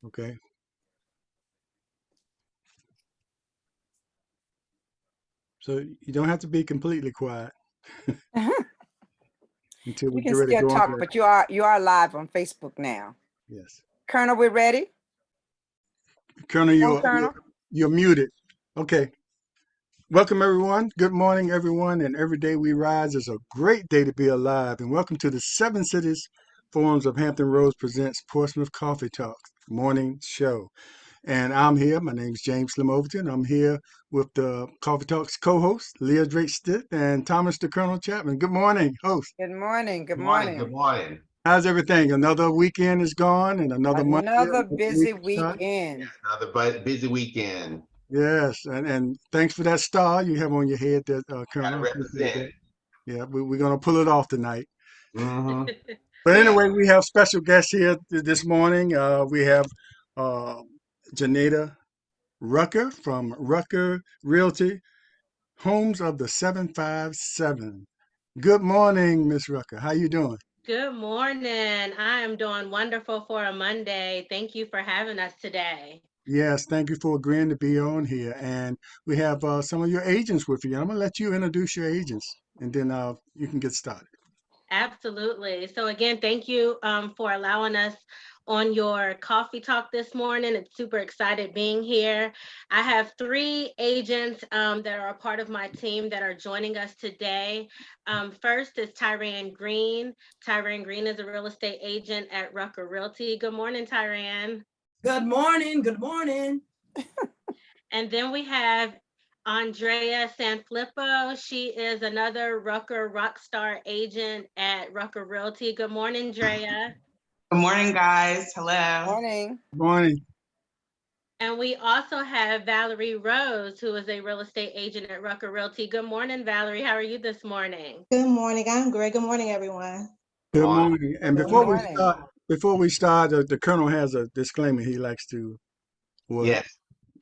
Okay. So you don't have to be completely quiet until we You can get ready to still go on to talk, that. but you are live on Facebook now. Yes. Colonel, we're ready. Colonel, Come on, you're Colonel. you're muted. Okay. Welcome everyone. Good morning, everyone. And every day we rise is a great day to be alive. And welcome to the Seven Cities Forums of Hampton Roads presents Portsmouth Coffee Talk morning show. And I'm here. My name's James Slim Overton. I'm here with the Coffee Talks co-host, Leah Drake Stitt and Thomas the Colonel Chapman. Good morning, host. Good morning. Good Good morning. Good morning. morning. How's everything? Another weekend is gone and another month here. Another Another week busy is started. weekend. Yes, another busy weekend. Yes, and thanks for that star you have on your head, that Got Colonel. to I appreciate represent. that. Yeah, we're gonna pull it off tonight. Mm-hmm. But Yeah. anyway, we have special guests here this morning. We have uh, Janita Rucker from Rucker Realty, Homes of the 757. Good morning, Miss Rucker. How you doing? Good morning. I am doing wonderful for a Monday. Thank you for having us today. Yes, thank you for agreeing to be on here. And we have some of your agents with you. I'm gonna let you introduce your agents, and then you can get started. Absolutely. So again, thank you for allowing us on your coffee talk this morning. It's super excited being here. I have three agents that are a part of my team that are joining us today. First is Tyran Green. Tyran Green is a real estate agent at Rucker Realty. Good morning, Tyran. Good morning. Good morning. And then we have Andrea Sanfilippo. She is another Rucker Rockstar agent at Rucker Realty. Good morning, Andrea. Good morning, guys. Hello. Morning. Morning. And we also have Valerie Rose, who is a real estate agent at Rucker Realty. Good morning, Valerie. How are you this morning? Good morning. I'm great. Good morning, everyone. Good On. morning. And Good morning. before we start, the Colonel has a disclaimer he likes to what Yes.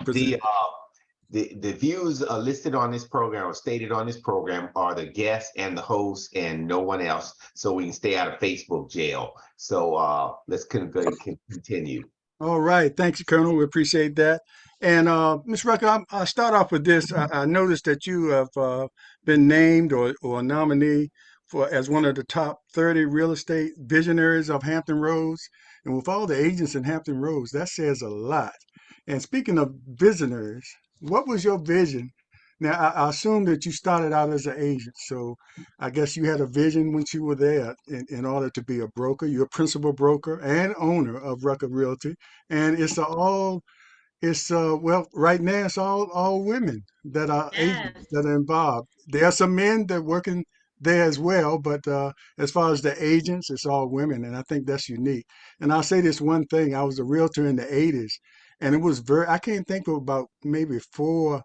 present. The views listed on this program or stated on this program are the guests and the host and no one else. So we can stay out of Facebook jail. So let's continue. All right. Thanks, Colonel. We appreciate that. And Ms. Rucker, I'll start off with this. I noticed that you have been named or a nominee for as one of the top 30 real estate visionaries of Hampton Roads. And with all the agents in Hampton Roads, that says a lot. And speaking of visionaries, what was your vision? Now, I assume that you started out as an agent, so I guess you had a vision when you were there in order to be a broker. You're a principal broker and owner of Rucker Realty, and well, right now it's all women that are agents Yes. that are involved. There are some men that working there as well, but as far as the agents, it's all women, and I think that's unique. And I'll say this one thing: I was a realtor in the '80s, and it was very. I can't think of about maybe four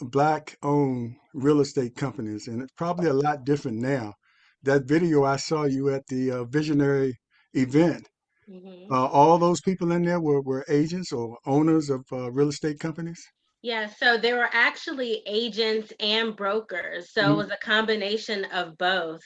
black-owned real estate companies, and it's probably a lot different now. That video I saw you at the visionary event, Mhm. all those people in there were agents or owners of real estate companies. Yeah, so there were actually agents and brokers. So it Mhm. was a combination of both.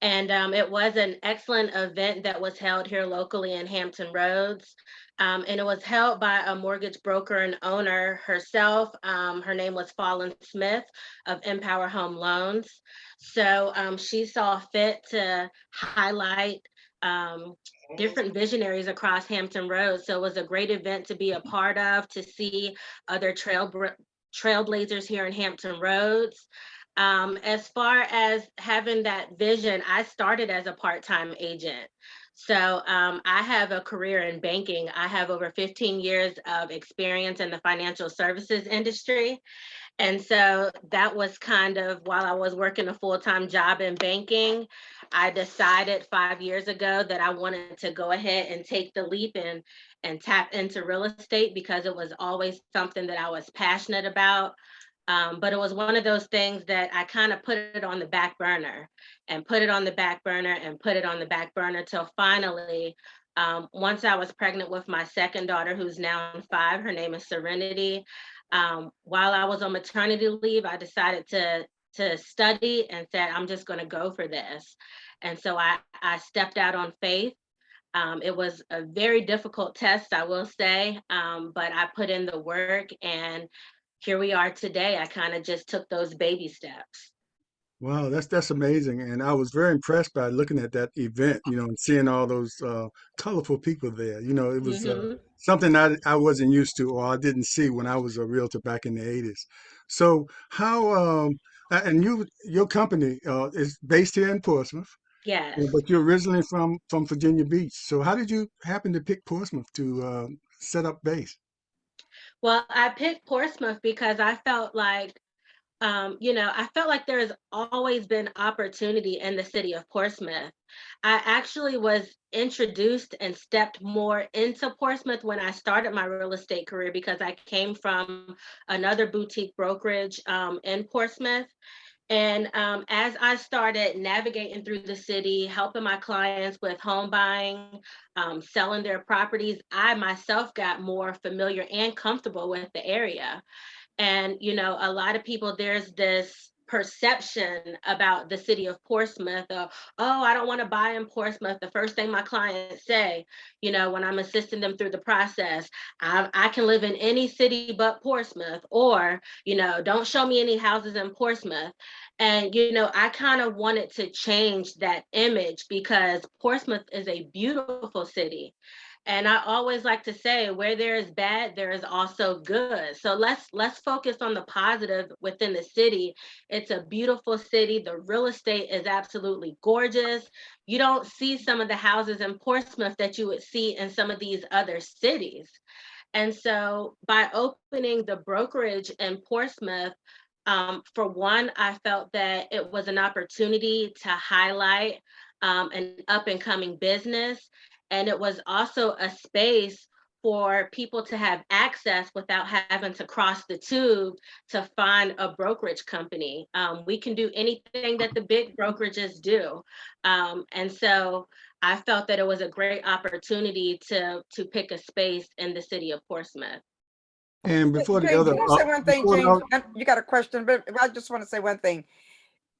And it was an excellent event that was held here locally in Hampton Roads. And it was held by a mortgage broker and owner herself. Her name was Fallon Smith of Empower Home Loans. So she saw fit to highlight um, different visionaries across Hampton Roads. So it was a great event to be a part of, to see other trailblazers here in Hampton Roads. As far as having that vision, I started as a part-time agent. So I have a career in banking. I have over 15 years of experience in the financial services industry. And so that was kind of while I was working a full-time job in banking, I decided 5 years ago that I wanted to go ahead and take the leap and tap into real estate because it was always something that I was passionate about. But it was one of those things that I kind of put it on the back burner and put it on the back burner and put it on the back burner till finally, once I was pregnant with my second daughter, who's now 5, her name is Serenity. While I was on maternity leave, I decided to study and said, I'm just going to go for this. And so I stepped out on faith. It was a very difficult test, I will say, but I put in the work, and here we are today. I kind of just took those baby steps. Wow, that's amazing, and I was very impressed by looking at that event, and seeing all those colorful people there. It was Hmm. something I wasn't used to or I didn't see when I was a realtor back in the '80s. So how and your company is based here in Portsmouth, Yes. but you're originally from Virginia Beach. So how did you happen to pick Portsmouth to set up base? Well, I picked Portsmouth because I felt like I felt like there's always been opportunity in the city of Portsmouth. I actually was introduced and stepped more into Portsmouth when I started my real estate career because I came from another boutique brokerage in Portsmouth. And as I started navigating through the city, helping my clients with home buying, selling their properties, I myself got more familiar and comfortable with the area. And, a lot of people, there's this perception about the city of Portsmouth of, oh, I don't want to buy in Portsmouth. The first thing my clients say, when I'm assisting them through the process, I can live in any city but Portsmouth, or, don't show me any houses in Portsmouth. And, I kind of wanted to change that image because Portsmouth is a beautiful city. And I always like to say, where there is bad, there is also good. So let's focus on the positive within the city. It's a beautiful city. The real estate is absolutely gorgeous. You don't see some of the houses in Portsmouth that you would see in some of these other cities. And so by opening the brokerage in Portsmouth, for one, I felt that it was an opportunity to highlight an up and coming business. And it was also a space for people to have access without having to cross the tube to find a brokerage company. We can do anything that the big brokerages do. And so I felt that it was a great opportunity to pick a space in the city of Portsmouth. And before the Jane, other, can I say one thing, before the Jane? other, You got a question, but I just want to say one thing.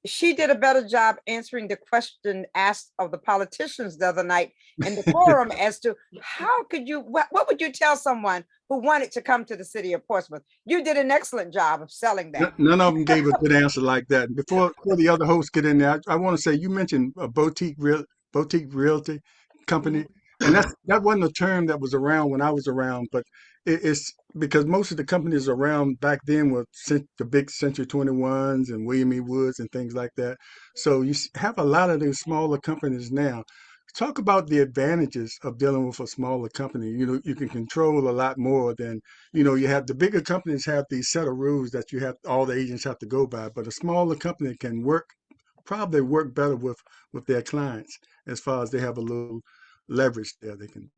She did a better job answering the question asked of the politicians the other night in the forum as to how could you, what would you tell someone who wanted to come to the city of Portsmouth? You did an excellent job of selling that. none of them gave a good answer like that. Before the other hosts get in there, I want to say you mentioned a boutique realty company, Mhm. and that wasn't a term that was around when I was around, but it's because most of the companies around back then were the big Century 21s and William E. Woods and things like that. So you have a lot of these smaller companies now. Talk about the advantages of dealing with a smaller company. You can control a lot more than you have the bigger companies have these set of rules that all the agents have to go by, but a smaller company can probably work better with their clients as far as they have a little leverage there they can.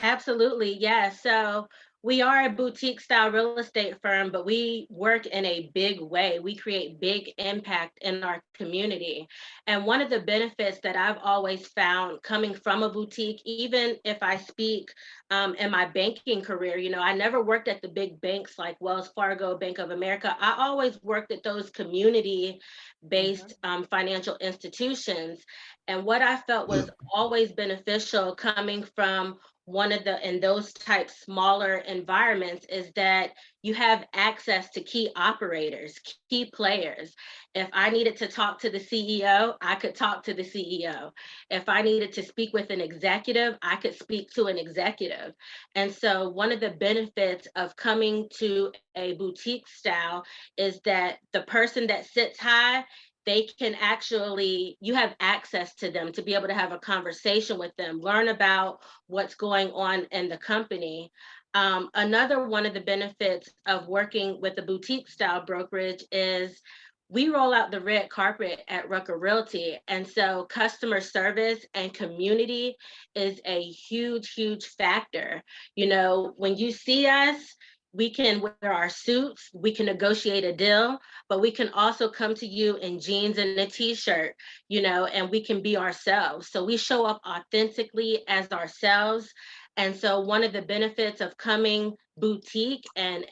Absolutely, yes. So we are a boutique style real estate firm, but we work in a big way. We create big impact in our community. And one of the benefits that I've always found coming from a boutique, even if I speak in my banking career, I never worked at the big banks like Wells Fargo, Bank of America. I always worked at those community based financial institutions. And what I felt was always beneficial coming from one of the in those type smaller environments is that you have access to key operators, key players. If I needed to talk to the CEO, I could talk to the CEO. If I needed to speak with an executive, I could speak to an executive. And so one of the benefits of coming to a boutique style is that the person that sits high, they can actually, you have access to them to be able to have a conversation with them, learn about what's going on in the company. Another one of the benefits of working with a boutique style brokerage is we roll out the red carpet at Rucker Realty. And so customer service and community is a huge, huge factor. When you see us, we can wear our suits, we can negotiate a deal, but we can also come to you in jeans and a t-shirt, and we can be ourselves. So we show up authentically as ourselves. And so one of the benefits of coming boutique and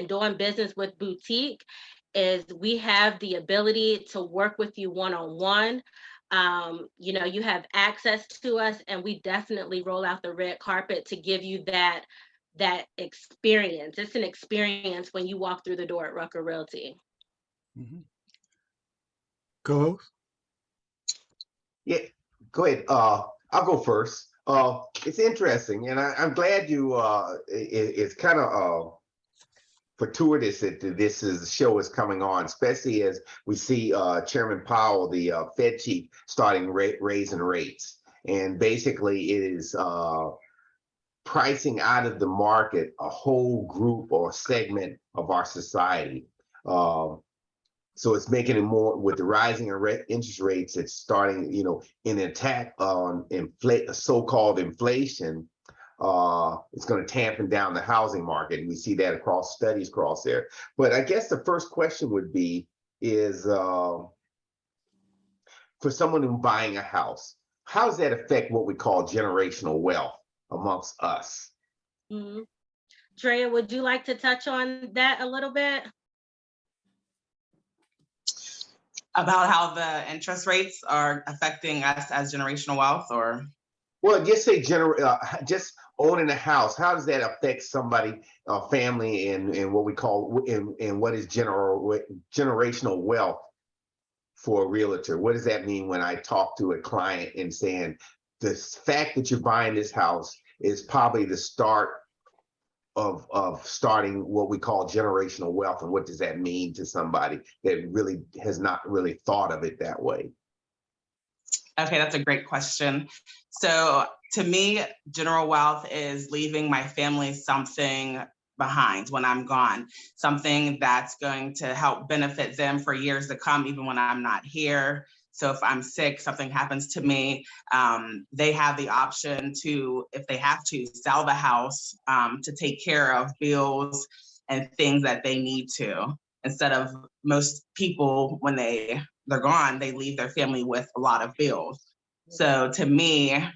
doing business with boutique is we have the ability to work with you one-on-one. You have access to us, and we definitely roll out the red carpet to give you that experience. It's an experience when you walk through the door at Rucker Realty. Mhm. Co-host? Yeah, go ahead. I'll go first. It's interesting, and I'm glad it's kind of fortuitous that the show is coming on, especially as we see Chairman Powell, the Fed chief, starting raising rates, and basically it is pricing out of the market a whole group or segment of our society. So it's making it more with the rising interest rates. It's starting, an attack on so-called inflation. It's going to tampen down the housing market, and we see that across studies across there. But I guess the first question would be is for someone who's buying a house, how does that affect what we call generational wealth amongst us? Mm-hmm. Drea, would you like to touch on that a little bit? About how the interest rates are affecting us as generational wealth, or? Well, just say just owning a house. How does that affect somebody, family, and what we call in what is generational wealth for a realtor? What does that mean when I talk to a client and saying the fact that you're buying this house is probably the start of starting what we call generational wealth, and what does that mean to somebody that really has not really thought of it that way? Okay, that's a great question. So to me, general wealth is leaving my family something behind when I'm gone, something that's going to help benefit them for years to come, even when I'm not here. So if I'm sick, something happens to me, they have the option to, if they have to, sell the house to take care of bills and things that they need to. Instead of most people, when they're gone, they leave their family with a lot of bills. So to me,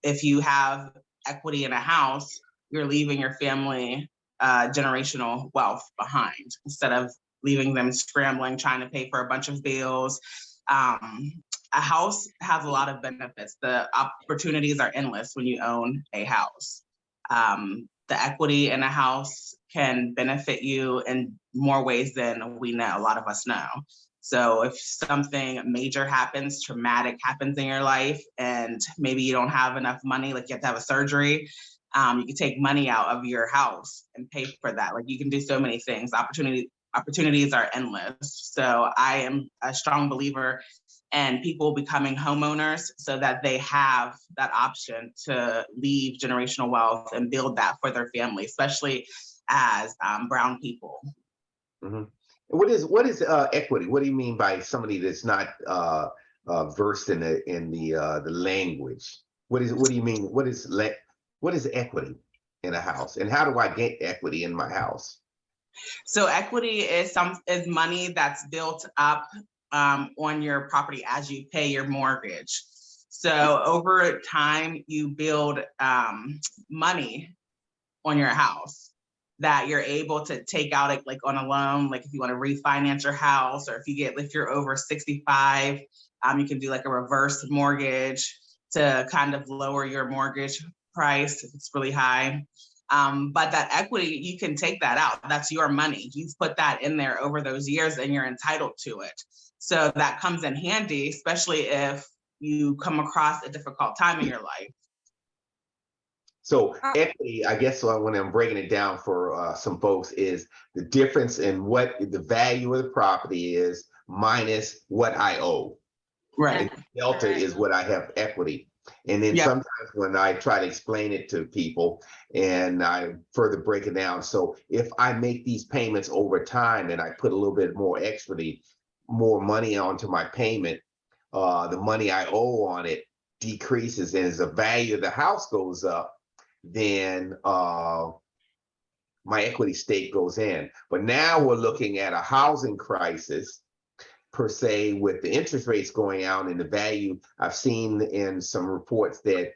if you have equity in a house, you're leaving your family generational wealth behind, instead of leaving them scrambling, trying to pay for a bunch of bills. A house has a lot of benefits. The opportunities are endless when you own a house. The equity in a house can benefit you in more ways than a lot of us know. So if something major happens, traumatic happens in your life, and maybe you don't have enough money, like you have to have a surgery, you can take money out of your house and pay for that. Like, you can do so many things. Opportunities are endless. So I am a strong believer in people becoming homeowners so that they have that option to leave generational wealth and build that for their family, especially as brown people. Mm-hmm. What is equity? What do you mean by somebody that's not versed in the language? What do you mean? What is equity in a house, and how do I get equity in my house? So equity is money that's built up on your property as you pay your mortgage. So over time, you build money on your house that you're able to take out like on a loan, like if you want to refinance your house, or if you're over 65, you can do like a reverse mortgage to kind of lower your mortgage price if it's really high. But that equity, you can take that out. That's your money. You've put that in there over those years and you're entitled to it. So that comes in handy, especially if you come across a difficult time in your life. So equity, I guess when I'm breaking it down for some folks, is the difference in what the value of the property is minus what I owe. Right. And delta is what I have equity. And then sometimes when I try to explain it to people and I further break it down, so if I make these payments over time and I put a little bit more money onto my payment, the money I owe on it decreases, and as the value of the house goes up, then my equity stake goes in. But now we're looking at a housing crisis per se, with the interest rates going out and the value. I've seen in some reports that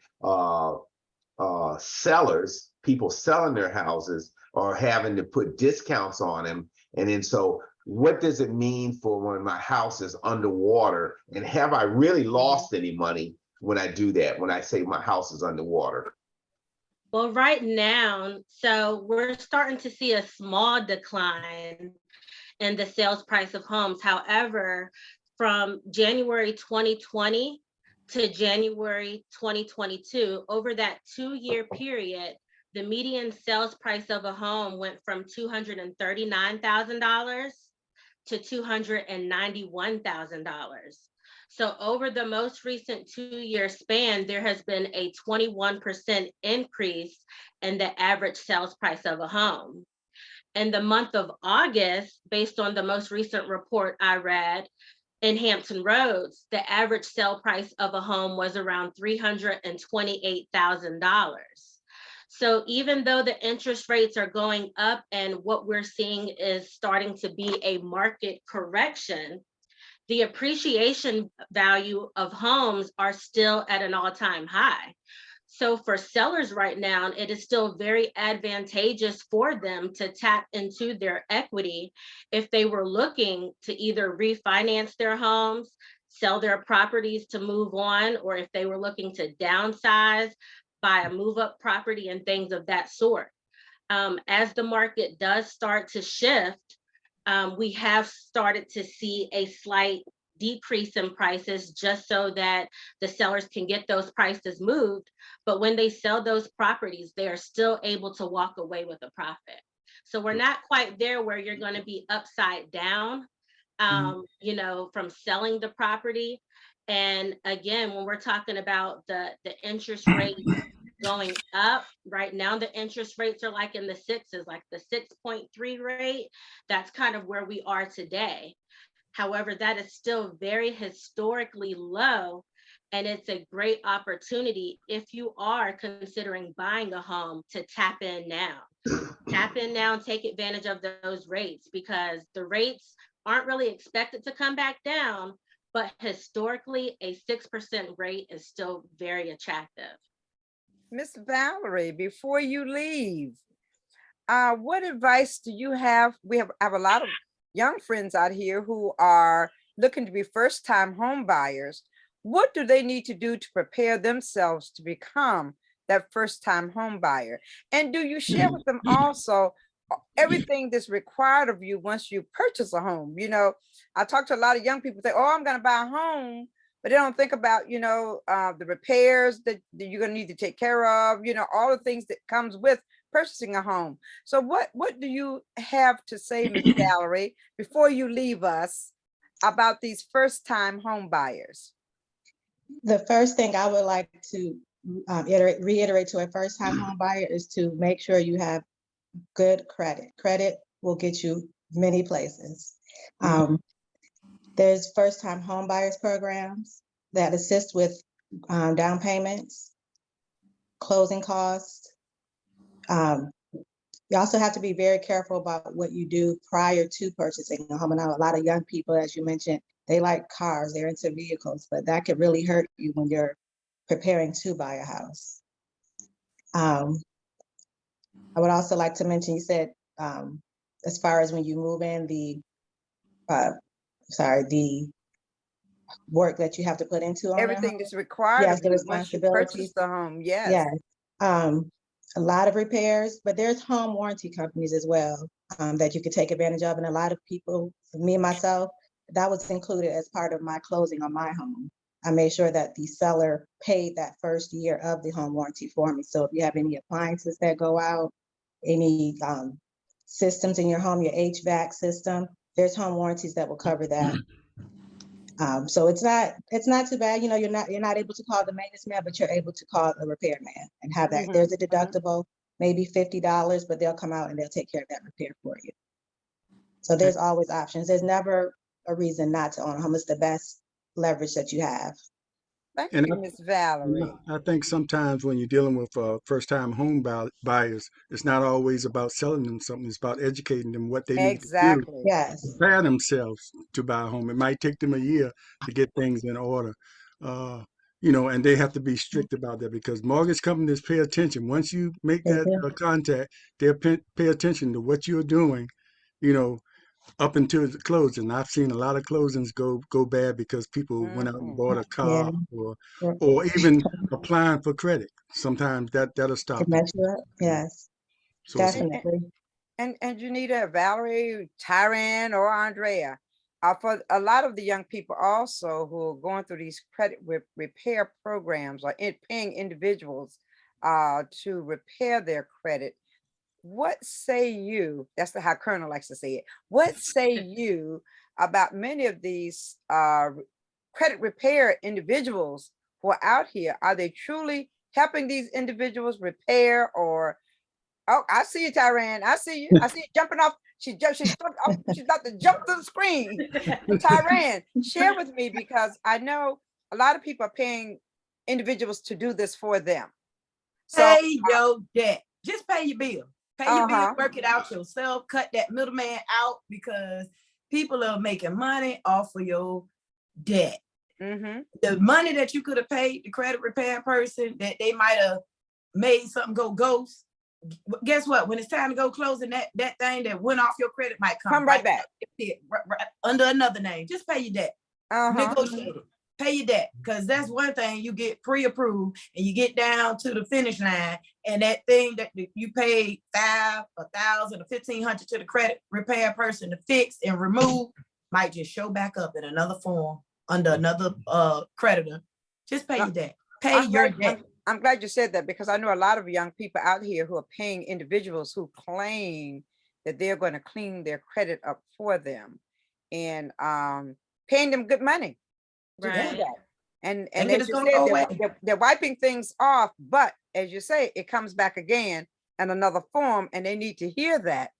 people selling their houses are having to put discounts on them. And then so what does it mean for when my house is underwater? And have I really lost any money when I do that, when I say my house is underwater? Well, right now, so we're starting to see a small decline in the sales price of homes. However, from January 2020 to January 2022, over that 2-year period, the median sales price of a home went from $239,000 to $291,000. So over the most recent 2-year span, there has been a 21% increase in the average sales price of a home. In the month of August, based on the most recent report I read, in Hampton Roads, the average sale price of a home was around $328,000. So even though the interest rates are going up and what we're seeing is starting to be a market correction, the appreciation value of homes are still at an all-time high. So for sellers right now, it is still very advantageous for them to tap into their equity if they were looking to either refinance their homes, sell their properties to move on, or if they were looking to downsize, buy a move-up property and things of that sort. As the market does start to shift, we have started to see a slight decrease in prices just so that the sellers can get those prices moved. But when they sell those properties, they are still able to walk away with a profit. So we're not quite there where you're going to be upside down, you know, from selling the property. And again, when we're talking about the interest rate going up, right now the interest rates are like in the sixes, like the 6.3 rate. That's kind of where we are today. However, that is still very historically low, and it's a great opportunity if you are considering buying a home to tap in now. Tap in now and take advantage of those rates, because the rates aren't really expected to come back down, but historically a 6% rate is still very attractive. Miss Valerie, before you leave, what advice do you have? We have a lot of young friends out here who are looking to be first-time home buyers. What do they need to do to prepare themselves to become that first-time home buyer? And do you share with them also everything that's required of you once you purchase a home? You know, I talk to a lot of young people say, oh, I'm going to buy a home, but they don't think about, you know, the repairs that you're going to need to take care of, you know, all the things that comes with purchasing a home. So what do you have to say, Ms. Valerie, before you leave us about these first-time home buyers? The first thing I would like to reiterate to a first-time home buyer is to make sure you have good credit. Credit will get you many places. There's first-time home buyers programs that assist with down payments, closing costs. You also have to be very careful about what you do prior to purchasing a home. And now a lot of young people, as you mentioned, they like cars, they're into vehicles, but that could really hurt you when you're preparing to buy a house. I would also like to mention, you said, as far as when you move in, the work that you have to put into owning a Everything home. that's required Yes, of the you once you purchase responsibilities. the home. Yes. Yes. A lot of repairs, but there's home warranty companies as well that you could take advantage of. And a lot of people, me and myself, that was included as part of my closing on my home. I made sure that the seller paid that first year of the home warranty for me. So if you have any appliances that go out, any systems in your home, your HVAC system, there's home warranties that will cover that. So it's not too bad. You know, you're not able to call the maintenance man, but you're able to call a repairman and have that. There's a deductible, maybe $50, but they'll come out and they'll take care of that repair for you. So there's always options. There's never a reason not to own a home. It's the best leverage that you have. Thank And you, Miss Valerie. I think sometimes when you're dealing with first-time home buyers, it's not always about selling them something. It's about educating them what they need to do to Exactly. Yes. prepare themselves to buy a home. It might take them a year to get things in order. Uh, you know, and they have to be strict about that because mortgage companies pay attention. Once you make They that do. contact, they'll pay attention to what you're doing, you know, up until the closing. I've seen a lot of closings go bad because people went out and bought a Yeah. car or even applying for credit. Sometimes that'll To stop mess people. you up. Yes, So it's, definitely. And Janita, Valerie, Tyran, or Andrea, for a lot of the young people also who are going through these credit repair programs or paying individuals to repair their credit, what say you? That's how Colonel likes to say it. What say you about many of these credit repair individuals who are out here? Are they truly helping these individuals repair or? Oh, I see you, Tyran. I see you. I see you jumping off. She jumped. She's about to jump through the screen. But Tyran, share with me because I know a lot of people are paying individuals to do this for them. So, Pay your debt. Just pay your bill. Pay your bill. Work it out yourself. Cut that middleman out because people are making money off of your debt. The money that you could have paid the credit repair person that they might have made something go ghost. Guess what? When it's time to go closing, that thing that went off your credit might come right back under another name. Just pay your debt. Negotiate it. Pay your debt, because that's one thing you get pre-approved and you get down to the finish line, and that thing that you paid $500, $1,000, or $1,500 to the credit repair person to fix and remove might just show back up in another form under another creditor. Just pay your debt. Pay your debt. I'm glad you said that because I know a lot of young people out here who are paying individuals who claim that they're going to clean their credit up for them and paying them good money to do that. And as you said, they're wiping things off, but as you say, it comes back again in another form, and they need to hear that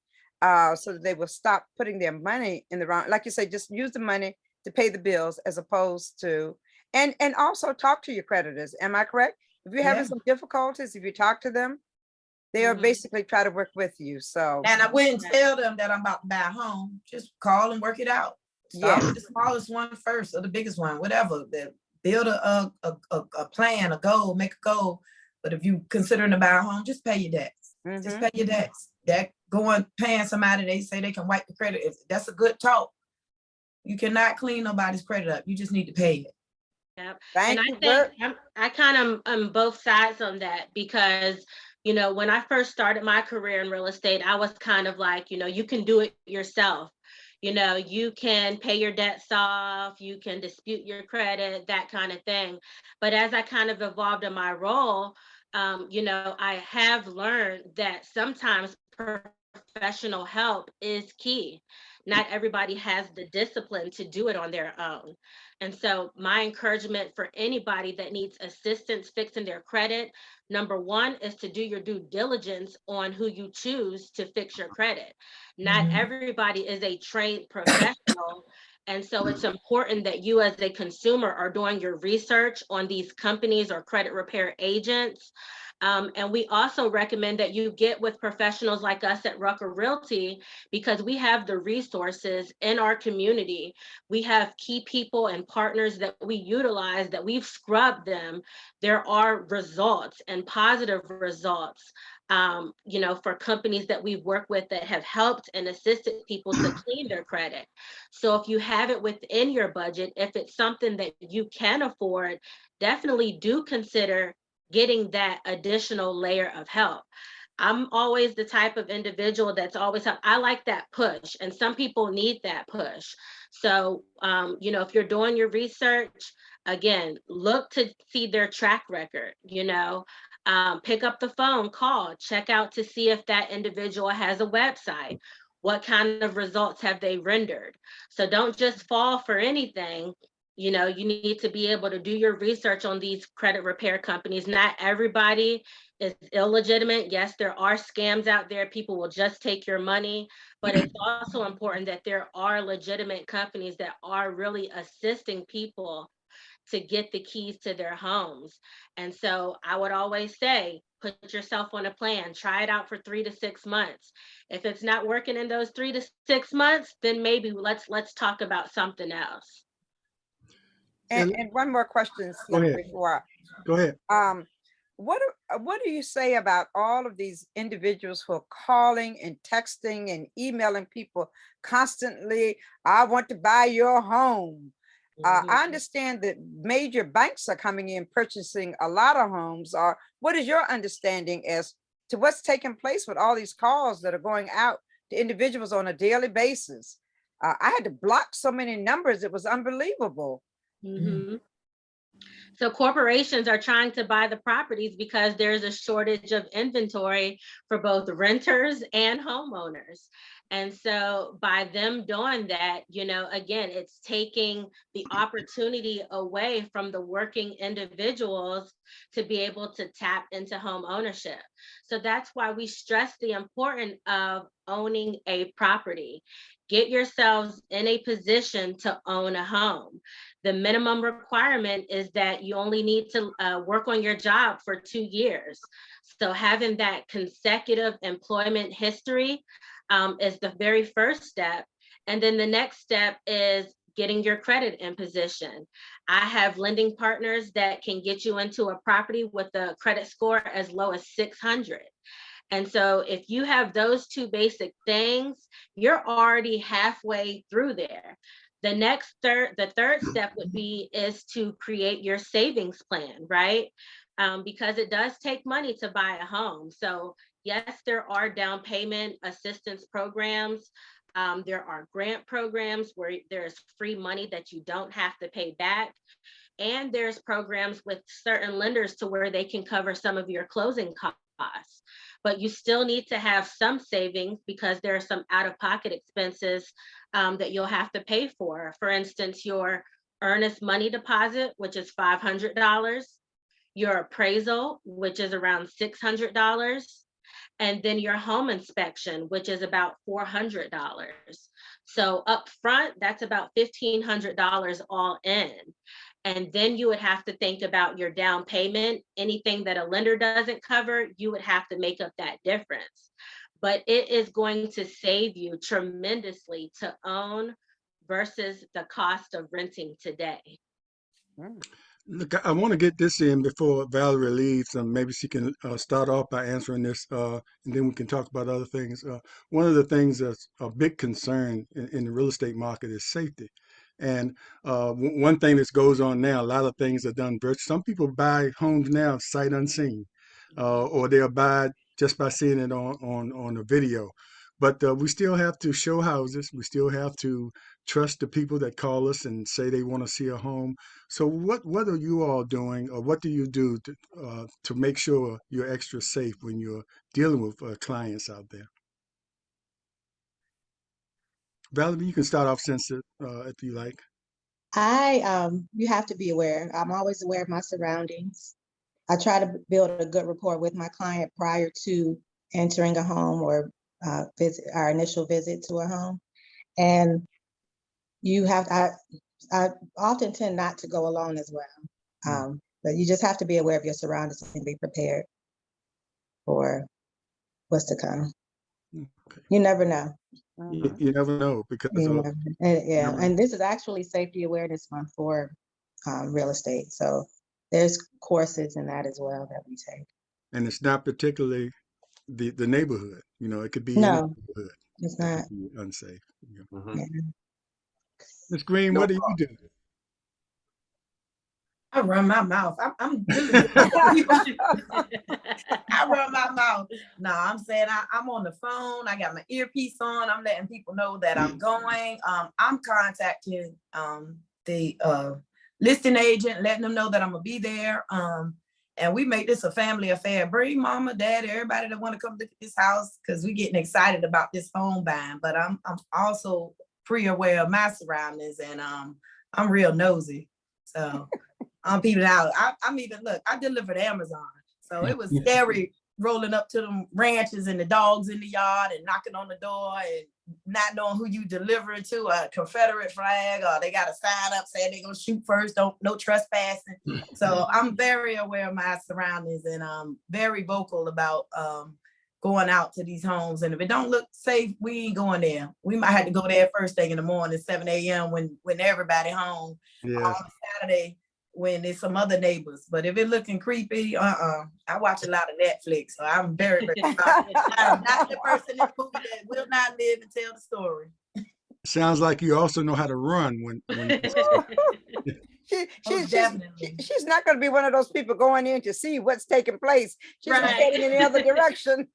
so that they will stop putting their money in the wrong. Like you say, just use the money to pay the bills as opposed to, and also talk to your creditors. Am I correct? If you're having some difficulties, if you talk to them, they are basically try to work with you. So, and I wouldn't tell them that I'm about to buy a home. Just call and work it out. Start with the smallest one first, or the biggest one, whatever. Build a plan, a goal, make a goal. But if you considering to buy a home, just pay your debts. Just pay your debts. That paying somebody, they say they can wipe the credit. That's a good talk. You cannot clean nobody's credit up. You just need to pay it. Yep. And I think I kind of on both sides on that because, you know, when I first started my career in real estate, I was kind of like, you know, you can do it yourself. You know, you can pay your debts off, you can dispute your credit, that kind of thing. But as I kind of evolved in my role, you know, I have learned that sometimes professional help is key. Not everybody has the discipline to do it on their own. And so my encouragement for anybody that needs assistance fixing their credit, number one is to do your due diligence on who you choose to fix your credit. Not everybody is a trained professional. And so it's important that you as a consumer are doing your research on these companies or credit repair agents. And we also recommend that you get with professionals like us at Rucker Realty because we have the resources in our community. We have key people and partners that we utilize that we've scrubbed them. There are results and positive results, you know, for companies that we've worked with that have helped and assisted people to clean their credit. So if you have it within your budget, if it's something that you can afford, definitely do consider getting that additional layer of help. I'm always the type of individual that's always help. I like that push, and some people need that push. So, you know, if you're doing your research, again, look to see their track record, you know, pick up the phone, call, check out to see if that individual has a website. What kind of results have they rendered? So don't just fall for anything. You know, you need to be able to do your research on these credit repair companies. Not everybody is illegitimate. Yes, there are scams out there. People will just take your money, but it's also important that there are legitimate companies that are really assisting people to get the keys to their homes. And so I would always say, put yourself on a plan, try it out for 3 to 6 months. If it's not working in those 3 to 6 months, then maybe let's talk about something else. And one more question Go ahead. before Go ahead. what do you say about all of these individuals who are calling and texting and emailing people constantly? I want to buy your home. I understand that major banks are coming in purchasing a lot of homes. Or what is your understanding as to what's taking place with all these calls that are going out to individuals on a daily basis? I had to block so many numbers; it was unbelievable. So corporations are trying to buy the properties because there's a shortage of inventory for both renters and homeowners. And so by them doing that, you know, again, it's taking the opportunity away from the working individuals to be able to tap into home ownership. So that's why we stress the importance of owning a property. Get yourselves in a position to own a home. The minimum requirement is that you only need to work on your job for 2 years. So having that consecutive employment history is the very first step. And then the next step is getting your credit in position. I have lending partners that can get you into a property with a credit score as low as 600. And so if you have those two basic things, you're already halfway through there. The third step would be is to create your savings plan, right? Because it does take money to buy a home. So yes, there are down payment assistance programs. There are grant programs where there's free money that you don't have to pay back. And there's programs with certain lenders to where they can cover some of your closing costs. But you still need to have some savings because there are some out-of-pocket expenses that you'll have to pay for. For instance, your earnest money deposit, which is $500, your appraisal, which is around $600, and then your home inspection, which is about $400. So up front, that's about $1,500 all in. And then you would have to think about your down payment. Anything that a lender doesn't cover, you would have to make up that difference. But it is going to save you tremendously to own versus the cost of renting today. Look, I want to get this in before Valerie leaves, and maybe she can start off by answering this, and then we can talk about other things. One of the things that's a big concern in the real estate market is safety. And one thing that goes on now, a lot of things are done virtually. Some people buy homes now sight unseen, or they'll buy just by seeing it on a video. But we still have to show houses. We still have to trust the people that call us and say they want to see a home. So what are you all doing, or what do you do to make sure you're extra safe when you're dealing with clients out there? Valerie, you can start off since if you like. You have to be aware. I'm always aware of my surroundings. I try to build a good rapport with my client prior to entering a home or our initial visit to a home. And I often tend not to go alone as well. But you just have to be aware of your surroundings and be prepared for what's to come. Okay. You never know. You never know because and this is actually Safety Awareness Month for real estate. So there's courses in that as well that we take. And it's not particularly the neighborhood. You know, it could be any neighborhood. It's not unsafe. Mhm. Yeah. Ms. Green, No what do you do? I run my mouth. I'm I run my mouth. No, I'm saying I'm on the phone. I got my earpiece on. I'm letting people know that I'm going. I'm contacting the listing agent, letting them know that I'm gonna be there. And we make this a family affair. Bring mama, dad, everybody that want to come look at this house because we're getting excited about this home buying. But I'm also pre-aware of my surroundings, and I'm real nosy. So I'm peeping out. I'm even look. I delivered Amazon, so it was scary rolling up to them ranches and the dogs in the yard and knocking on the door and not knowing who you delivering to, a Confederate flag, or they got a sign up saying they're gonna shoot first, no trespassing. So I'm very aware of my surroundings, and I'm very vocal about going out to these homes. And if it don't look safe, we ain't going there. We might have to go there first thing in the morning, 7 a.m. when everybody home. Yes. On Saturday, when it's some other neighbors. But if it's looking creepy, I watch a lot of Netflix, so I'm very, very sorry. I'm not the person in the movie that will not live and tell the story. Sounds like you also know how to run when she's not going to be one of those people going in to see what's taking place. She's Right. heading in the other direction.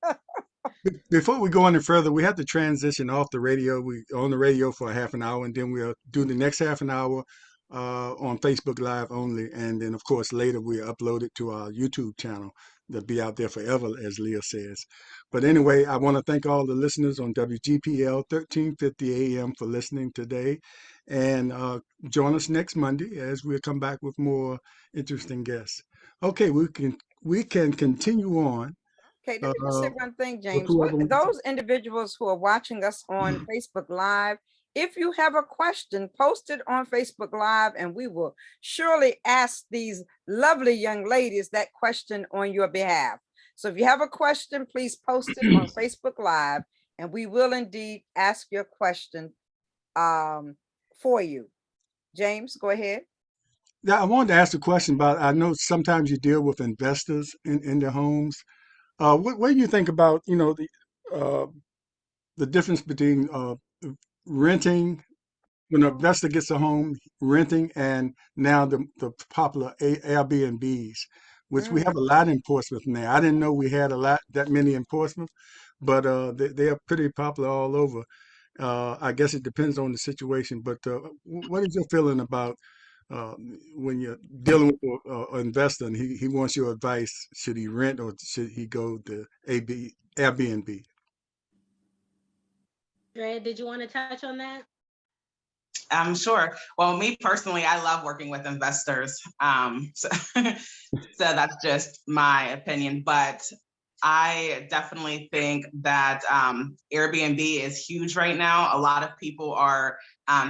Before we go any further, we have to transition off the radio. We on the radio for a half an hour, and then we'll do the next half an hour on Facebook Live only. And then, of course, later we'll upload it to our YouTube channel. That'll be out there forever, as Leah says. But anyway, I want to thank all the listeners on WGPL 1350 AM for listening today. And join us next Monday as we'll come back with more interesting guests. Okay, we can continue on. Okay, let me just say one thing, James. whoever- Those individuals who are watching us on Facebook Live, if you have a question, post it on Facebook Live, and we will surely ask these lovely young ladies that question on your behalf. So if you have a question, please post it on Facebook Live, and we will indeed ask your question for you. James, go ahead. Yeah, I wanted to ask a question about, I know sometimes you deal with investors in their homes. What do you think about, the difference between renting when an investor gets a home, renting, and now the popular Airbnbs, which we have a lot in Portsmouth now. I didn't know we had that many in Portsmouth, but they are pretty popular all over. I guess it depends on the situation, but what is your feeling about when you're dealing with an investor and he wants your advice? Should he rent or should he go to Airbnb? Andrea, did you want to touch on that? Sure. Well, me personally, I love working with investors. So that's just my opinion, but I definitely think that Airbnb is huge right now. A lot of people are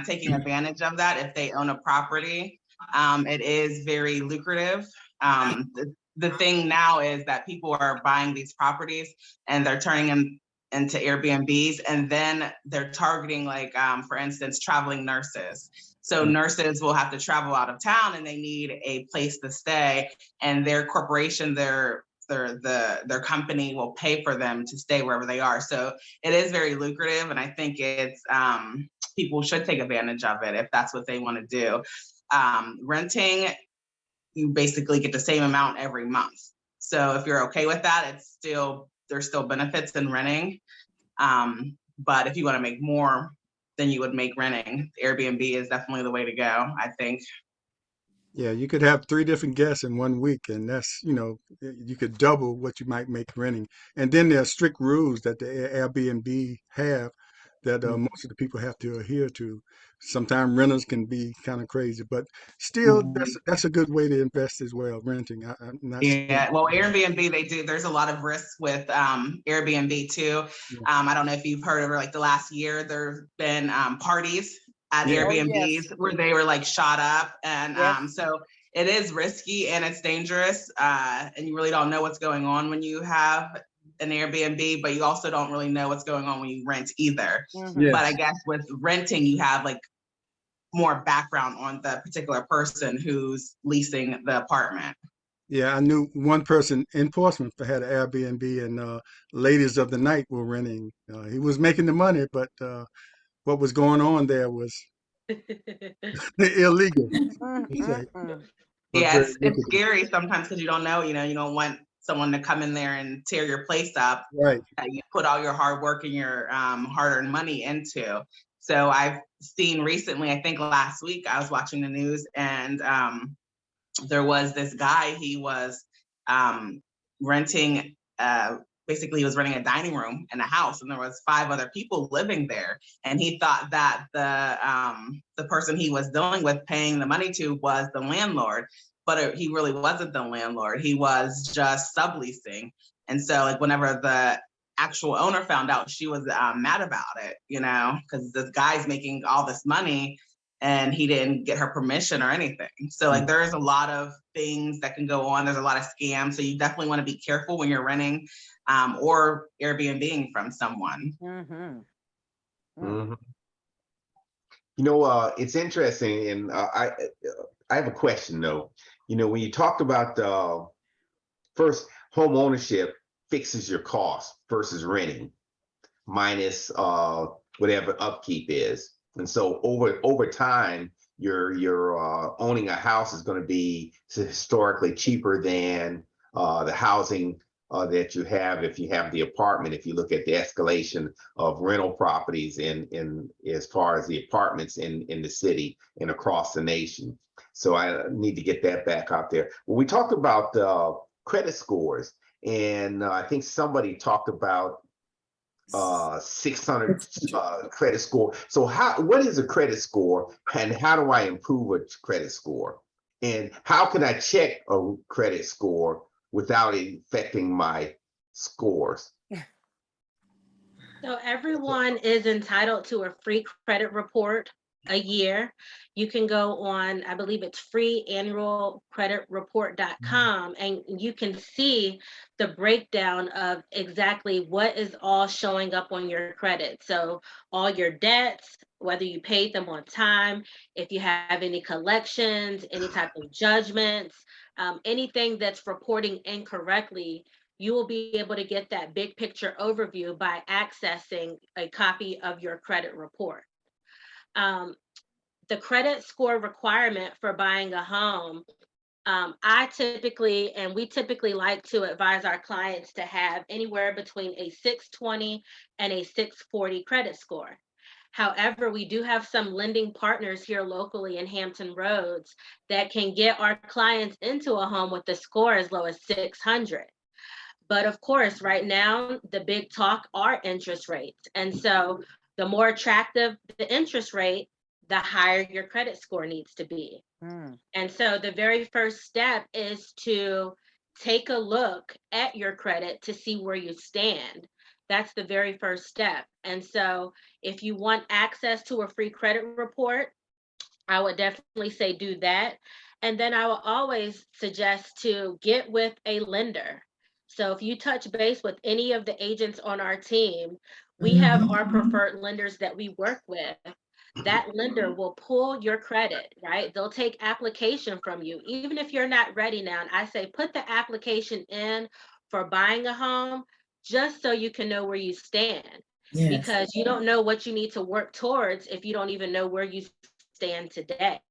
taking advantage of that if they own a property. It is very lucrative. The thing now is that people are buying these properties and they're turning them into Airbnbs, and then they're targeting, like, for instance, traveling nurses. So nurses will have to travel out of town and they need a place to stay, and their corporation, their company will pay for them to stay wherever they are. So it is very lucrative, and I think it's people should take advantage of it if that's what they want to do. Renting, you basically get the same amount every month. So if you're okay with that, there's still benefits in renting. But if you want to make more than you would make renting, Airbnb is definitely the way to go, I think. Yeah, you could have 3 different guests in 1 week, and that's, you could double what you might make renting. And then there are strict rules that the Airbnb have that most of the people have to adhere to. Sometimes renters can be kind of crazy, but still, that's a good way to invest as well, renting. I'm not Yeah, well, Airbnb, there's a lot of risks with Airbnb too. I don't know if you've heard over like the last year, there's been parties at Airbnbs where they were like shot up. And so it is risky and it's dangerous. And you really don't know what's going on when you have an Airbnb, but you also don't really know what's going on when you rent either. But I guess with renting, you have like more background on the particular person who's leasing the apartment. Yeah, I knew one person in Portsmouth that had an Airbnb, and ladies of the night were renting. He was making the money, but what was going on there was illegal. Yeah, it's scary sometimes because you don't know, you don't want someone to come in there and tear your place up Right. that you put all your hard work and your hard-earned money into. So I've seen recently, I think last week, I was watching the news, and there was this guy, he was renting, basically he was renting a dining room in a house, and there was 5 other people living there. And he thought that the person he was dealing with, paying the money to, was the landlord, but he really wasn't the landlord. He was just subleasing. And so like whenever the actual owner found out, she was mad about it, because this guy's making all this money and he didn't get her permission or anything. So like there's a lot of things that can go on. There's a lot of scams. So you definitely want to be careful when you're renting or Airbnb-ing from someone. It's interesting. And I have a question though. You know, when you talked about first home ownership fixes your cost versus renting minus whatever upkeep is. And so over time, your owning a house is going to be historically cheaper than the housing that you have if you have the apartment. If you look at the escalation of rental properties in as far as the apartments in the city and across the nation. So I need to get that back out there. When we talked about credit scores, and I think somebody talked about 600 credit score. So what is a credit score, and how do I improve a credit score? And how can I check a credit score without affecting my scores? So everyone is entitled to a free credit report a year. You can go on, I believe it's freeannualcreditreport.com, and you can see the breakdown of exactly what is all showing up on your credit. So all your debts, whether you paid them on time, if you have any collections, any type of judgments, anything that's reporting incorrectly, you will be able to get that big picture overview by accessing a copy of your credit report. The credit score requirement for buying a home, we typically like to advise our clients to have anywhere between a 620 and a 640 credit score. However, we do have some lending partners here locally in Hampton Roads that can get our clients into a home with a score as low as 600. But of course, right now, the big talk are interest rates. And so the more attractive the interest rate, the higher your credit score needs to be. And so the very first step is to take a look at your credit to see where you stand. That's the very first step. And so if you want access to a free credit report, I would definitely say do that. And then I will always suggest to get with a lender. So if you touch base with any of the agents on our team, we have our preferred lenders that we work with. That lender will pull your credit, right? They'll take application from you, even if you're not ready now. And I say, put the application in for buying a home, just so you can know where you stand. Yes. Because you don't know what you need to work towards if you don't even know where you stand today.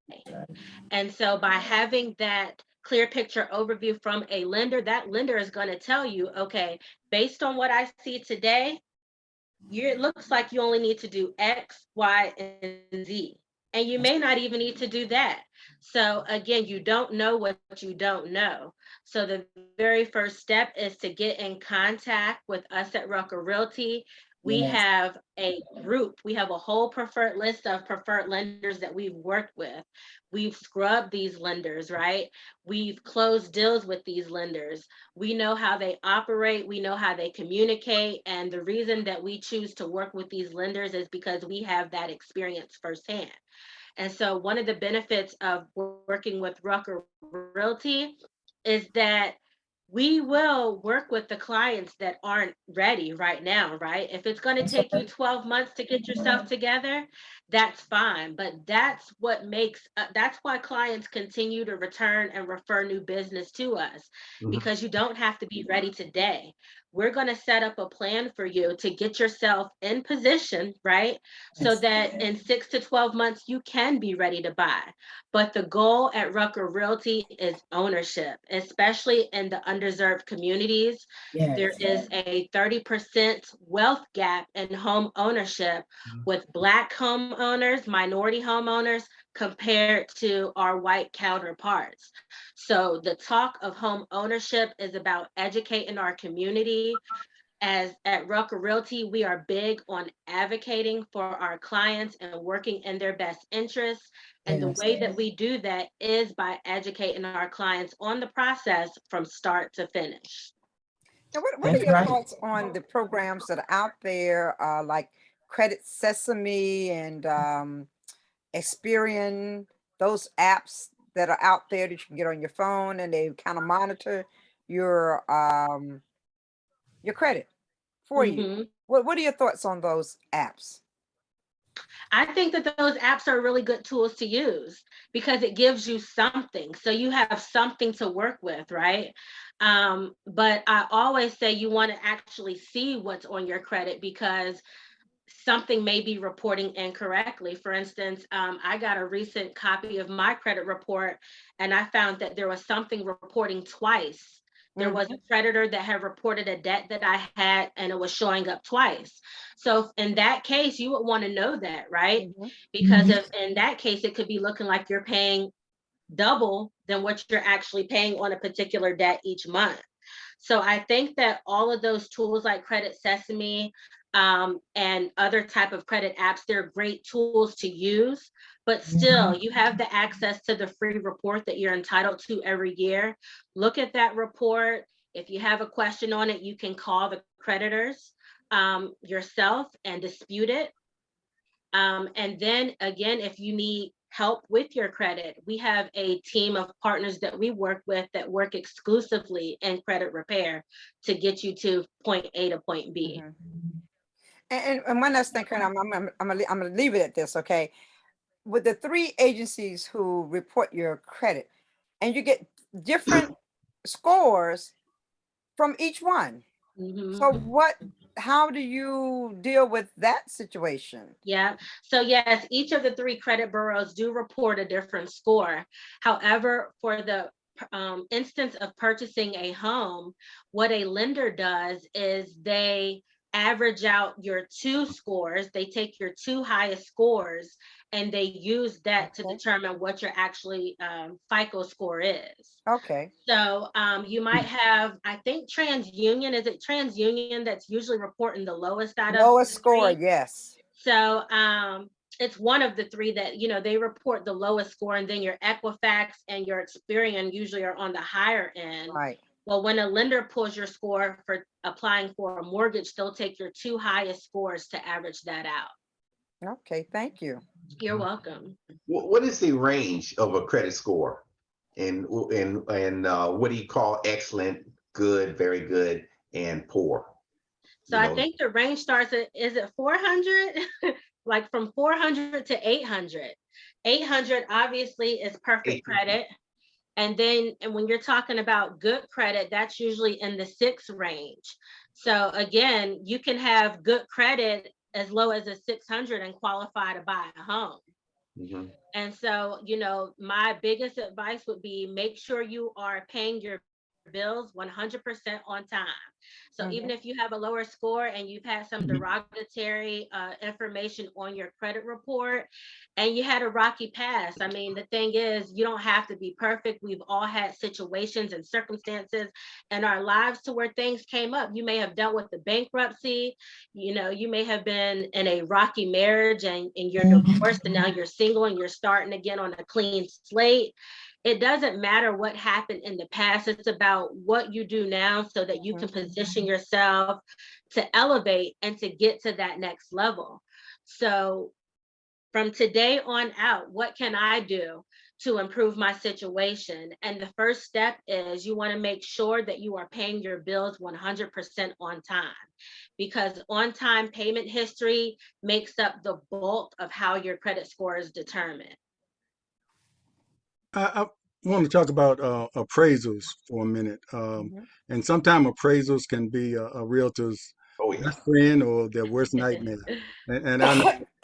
And so by having that clear picture overview from a lender, that lender is going to tell you, okay, based on what I see today, it looks like you only need to do X, Y, and Z. And you may not even need to do that. So again, you don't know what you don't know. So the very first step is to get in contact with us at Rucker Realty. We have a group, we have a whole preferred list of preferred lenders that we've worked with. We've scrubbed these lenders, right? We've closed deals with these lenders. We know how they operate, we know how they communicate. And the reason that we choose to work with these lenders is because we have that experience firsthand. And so one of the benefits of working with Rucker Realty is that we will work with the clients that aren't ready right now, right? If it's going to take you 12 months to get yourself together, that's fine. But that's what that's why clients continue to return and refer new business to us, because you don't have to be ready today. We're going to set up a plan for you to get yourself in position, right? So that in 6 to 12 months, you can be ready to buy. But the goal at Rucker Realty is ownership, especially in the underserved communities. There is a 30% wealth gap in home ownership with Black homeowners, minority homeowners, compared to our white counterparts. So the talk of home ownership is about educating our community. As at Rucker Realty, we are big on advocating for our clients and working in their best interests. And the way that we do that is by educating our clients on the process from start to finish. Now, what are your thoughts on the programs that are out there, like Credit Sesame and Experian, those apps that are out there that you can get on your phone, and they kind of monitor your credit for you? What are your thoughts on those apps? I think that those apps are really good tools to use because it gives you something. So you have something to work with, right? But I always say you want to actually see what's on your credit because something may be reporting incorrectly. For instance, I got a recent copy of my credit report and I found that there was something reporting twice. There was a creditor that had reported a debt that I had and it was showing up twice. So in that case, you would want to know that, right? Because if in that case, it could be looking like you're paying double than what you're actually paying on a particular debt each month. So I think that all of those tools like Credit Sesame and other type of credit apps, they're great tools to use, but still you have the access to the free report that you're entitled to every year. Look at that report. If you have a question on it, you can call the creditors yourself and dispute it. And then again, if you need help with your credit, we have a team of partners that we work with that work exclusively in credit repair to get you to point A to point B. And one last thing, Colonel, I'm gonna leave it at this, okay? With the 3 agencies who report your credit, and you get different scores from each one. So how do you deal with that situation? Yeah. So yes, each of the 3 credit bureaus do report a different score. However, for the instance of purchasing a home, what a lender does is they average out your 2 scores. They take your 2 highest scores and they use that to determine what your actually FICO score is. Okay. So you might have, I think TransUnion, is it TransUnion that's usually reporting the lowest out of Lowest the score, 3? yes. So it's one of the 3 that, you know, they report the lowest score, and then your Equifax and your Experian usually are on the higher end. Right. Well, when a lender pulls your score for applying for a mortgage, they'll take your 2 highest scores to average that out. Okay, thank you. You're welcome. What is the range of a credit score? And what do you call excellent, good, very good, and poor? So I think the range starts at, is it 400? Like from 400 to 800. 800 obviously is perfect credit. And then and when you're talking about good credit, that's usually in the 6 range. So again, you can have good credit as low as a 600 and qualify to buy a home. And so, you know, my biggest advice would be make sure you are paying your bills 100% on time. So even if you have a lower score and you've had some derogatory information on your credit report and you had a rocky past, I mean, the thing is, you don't have to be perfect. We've all had situations and circumstances in our lives to where things came up. You may have dealt with the bankruptcy, you know, you may have been in a rocky marriage and you're divorced and now you're single and you're starting again on a clean slate. It doesn't matter what happened in the past. It's about what you do now so that you can position yourself to elevate and to get to that next level. So from today on out, what can I do to improve my situation? And the first step is you want to make sure that you are paying your bills 100% on time, because on-time payment history makes up the bulk of how your credit score is determined. I want to talk about appraisals for a minute. And sometimes appraisals can be a realtor's best friend or their worst nightmare. And I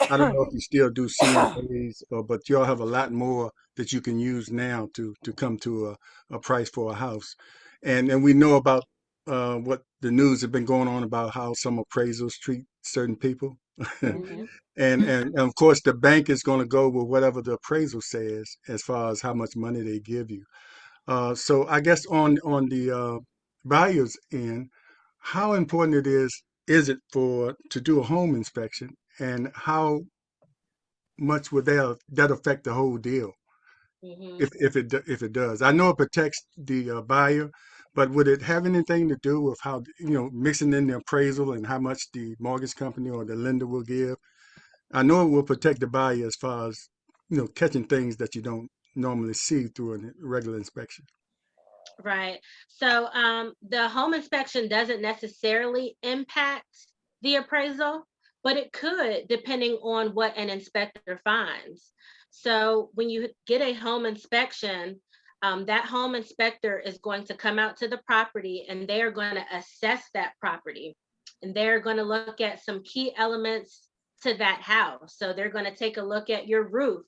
don't know if you still do CMAs, but y'all have a lot more that you can use now to come to a price for a house. And we know about what the news have been going on about how some appraisals treat certain people. And of course, the bank is going to go with whatever the appraisal says as far as how much money they give you. So I guess on the buyer's end, how important is it for to do a home inspection, and how much would that affect the whole deal if it does? I know it protects the buyer, but would it have anything to do with how, mixing in the appraisal and how much the mortgage company or the lender will give? I know it will protect the buyer as far as, catching things that you don't normally see through a regular inspection. Right. So the home inspection doesn't necessarily impact the appraisal, but it could, depending on what an inspector finds. So when you get a home inspection, that home inspector is going to come out to the property and they are going to assess that property. And they're going to look at some key elements to that house. So they're going to take a look at your roof.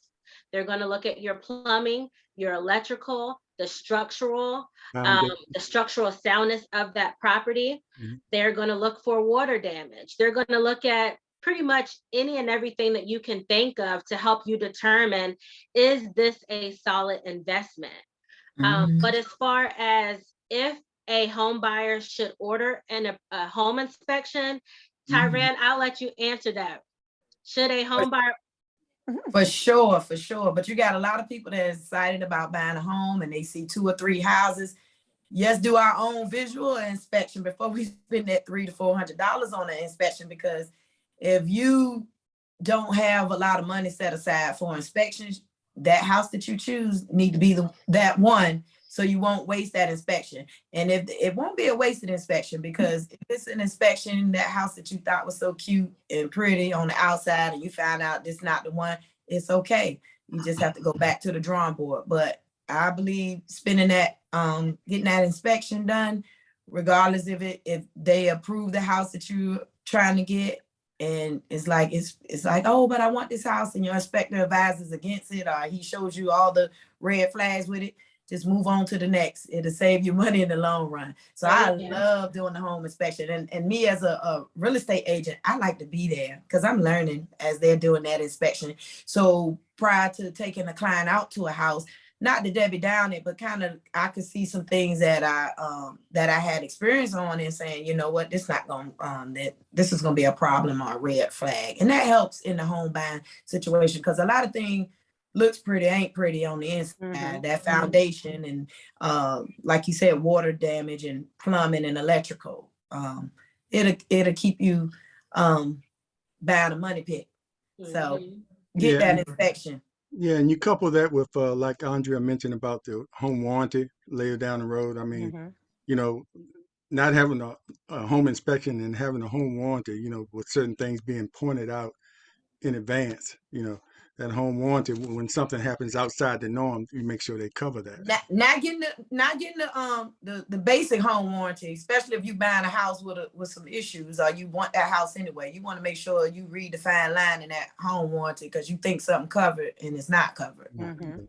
They're going to look at your plumbing, your electrical, the structural soundness of that property. They're going to look for water damage. They're going to look at pretty much any and everything that you can think of to help you determine, is this a solid investment? But as far as if a home buyer should order a home inspection, Tyran, I'll let you answer that. Should a home buyer? For sure, for sure. But you got a lot of people that are excited about buying a home and they see 2 or 3 houses. Yes, do our own visual inspection before we spend that $300 to $400 on an inspection, because if you don't have a lot of money set aside for inspections, that house that you choose need to be that one, so you won't waste that inspection. And if it won't be a wasted inspection, because if it's an inspection, that house that you thought was so cute and pretty on the outside and you find out this not the one, it's okay. You just have to go back to the drawing board. But I believe spending that, getting that inspection done, regardless if they approve the house that you're trying to get, and it's like, oh, but I want this house, and your inspector advises against it, or he shows you all the red flags with it, just move on to the next. It'll save you money in the long run. So I love doing the home inspection. And me as a real estate agent, I like to be there because I'm learning as they're doing that inspection. So prior to taking a client out to a house, not to Debbie down it, but kind of I could see some things that I had experience on, and saying, you know what, this not going this is gonna be a problem or a red flag. And that helps in the home buying situation, because a lot of things looks pretty, ain't pretty on the inside. That foundation and like you said, water damage and plumbing and electrical. It'll keep you buying a money pit. So get that inspection. Yeah, and you couple that with like Andrea mentioned about the home warranty later down the road. I mean, you know, not having a home inspection and having a home warranty, you know, with certain things being pointed out in advance, you know, that home warranty, when something happens outside the norm, you make sure they cover that. Not getting the basic home warranty, especially if you buying a house with some issues, or you want that house anyway. You want to make sure you read the fine line in that home warranty, because you think something covered and it's not covered.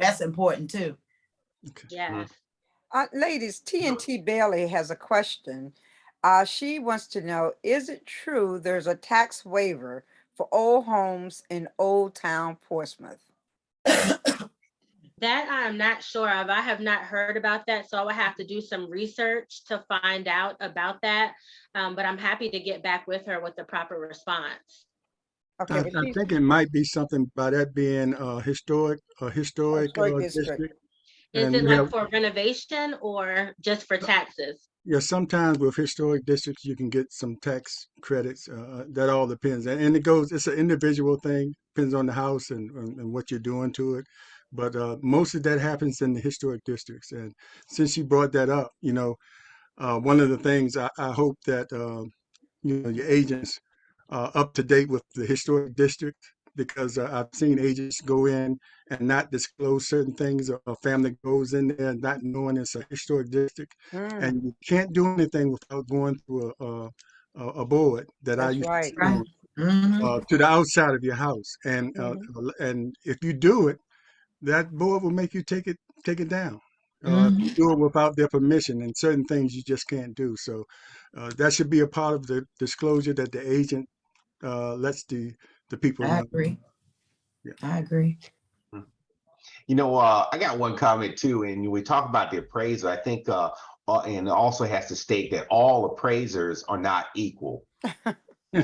That's important too. Okay. Yeah. Ladies, TNT Bailey has a question. She wants to know, is it true there's a tax waiver for old homes in Old Town Portsmouth? That I'm not sure of. I have not heard about that, so I would have to do some research to find out about that. But I'm happy to get back with her with the proper response. Okay, I think it might be something by that being historic district. Is it like for renovation or just for taxes? Yeah, sometimes with historic districts, you can get some tax credits. That all depends. And it's an individual thing, depends on the house and what you're doing to it. But most of that happens in the historic districts. And since you brought that up, you know, one of the things I hope that, you know, your agents are up to date with the historic district, because I've seen agents go in and not disclose certain things. A family goes in there not knowing it's a historic district, and you can't do anything without going through a board that I used to sit on, to the outside of your house. And if you do it, that board will make you take it down. If you do it without their permission, and certain things you just can't do. So that should be a part of the disclosure that the agent lets the people know. I agree. Yeah. I agree. You know, I got one comment too, and we talk about the appraiser. I think, and it also has to state that all appraisers are not equal.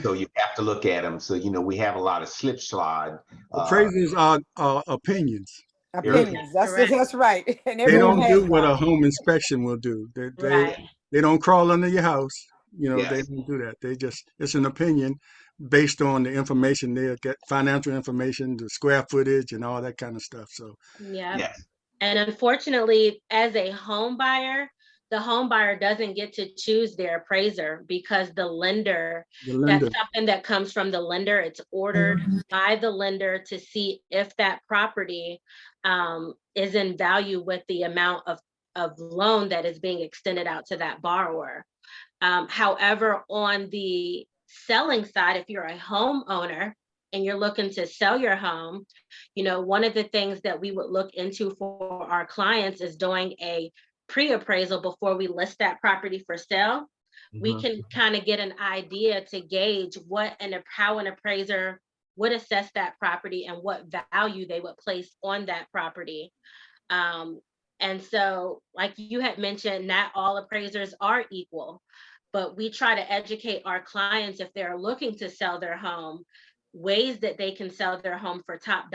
So you have to look at them. So, you know, we have a lot of slipshod. Appraisers are opinions. Opinions. That's right. And they don't do what a home inspection will do. They don't crawl under your house. You know, they don't do that. It's an opinion based on the information they'll get, financial information, the square footage and all that kind of stuff. So and unfortunately, as a home buyer, the home buyer doesn't get to choose their appraiser because the lender, that's something that comes from the lender. It's ordered by the lender to see if that property is in value with the amount of loan that is being extended out to that borrower. However, on the selling side, if you're a homeowner and you're looking to sell your home, one of the things that we would look into for our clients is doing a pre-appraisal before we list that property for sale. We can kind of get an idea to gauge how an appraiser would assess that property and what value they would place on that property. And so, like you had mentioned, not all appraisers are equal, but we try to educate our clients, if they're looking to sell their home, ways that they can sell their home for top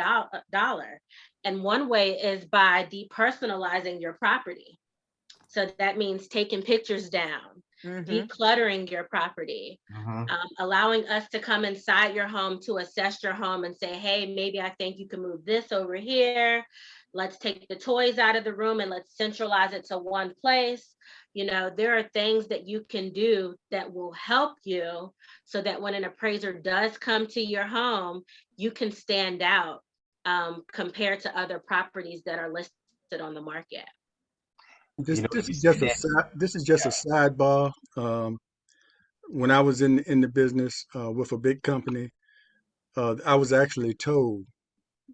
dollar. And one way is by depersonalizing your property. So that means taking pictures down, decluttering your property, allowing us to come inside your home to assess your home and say, hey, maybe I think you can move this over here. Let's take the toys out of the room and let's centralize it to one place. There are things that you can do that will help you so that when an appraiser does come to your home, you can stand out compared to other properties that are listed on the market. This is just a sidebar. When I was in the business with a big company, I was actually told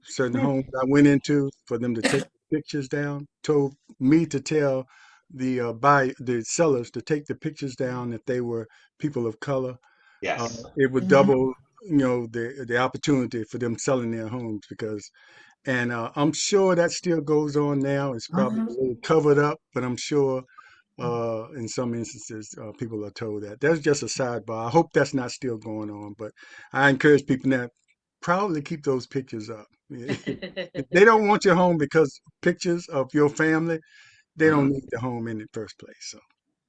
certain homes I went into for them to take pictures down. Told me to tell the sellers to take the pictures down if they were people of color. Yes. It would double, the opportunity for them selling their homes and I'm sure that still goes on now. It's probably a little covered up, but I'm sure in some instances people are told that. That's just a sidebar. I hope that's not still going on, but I encourage people to proudly keep those pictures up. If they don't want your home because pictures of your family, they don't need the home in the first place. So.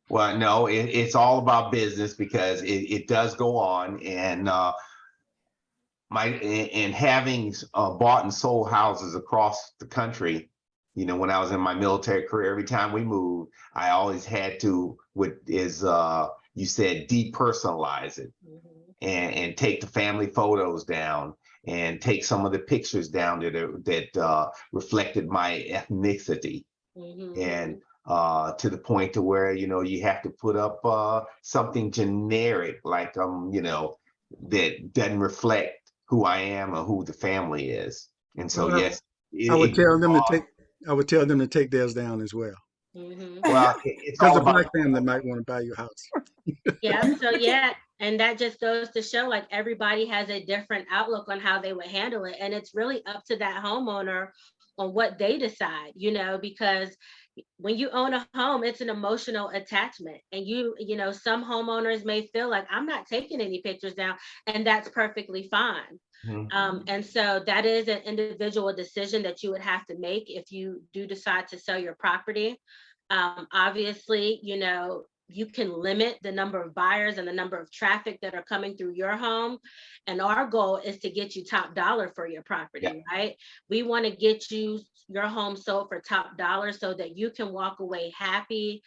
Well, no, it's all about business because it does go on, and having bought and sold houses across the country, when I was in my military career, every time we moved, I always had to, you said, depersonalize it and take the family photos down and take some of the pictures down that reflected my ethnicity. And to the point to where, you have to put up something generic, like, that doesn't reflect who I am or who the family is. And so, yes, I would tell them to take theirs down as well. Well, it's because all the about black family might want to buy your house. And that just goes to show, like, everybody has a different outlook on how they would handle it, and it's really up to that homeowner on what they decide, because when you own a home, it's an emotional attachment, and some homeowners may feel like, I'm not taking any pictures down, and that's perfectly fine. And so that is an individual decision that you would have to make if you do decide to sell your property. Obviously, you can limit the number of buyers and the number of traffic that are coming through your home. And our goal is to get you top dollar for your property, right? We want to get your home sold for top dollar so that you can walk away happy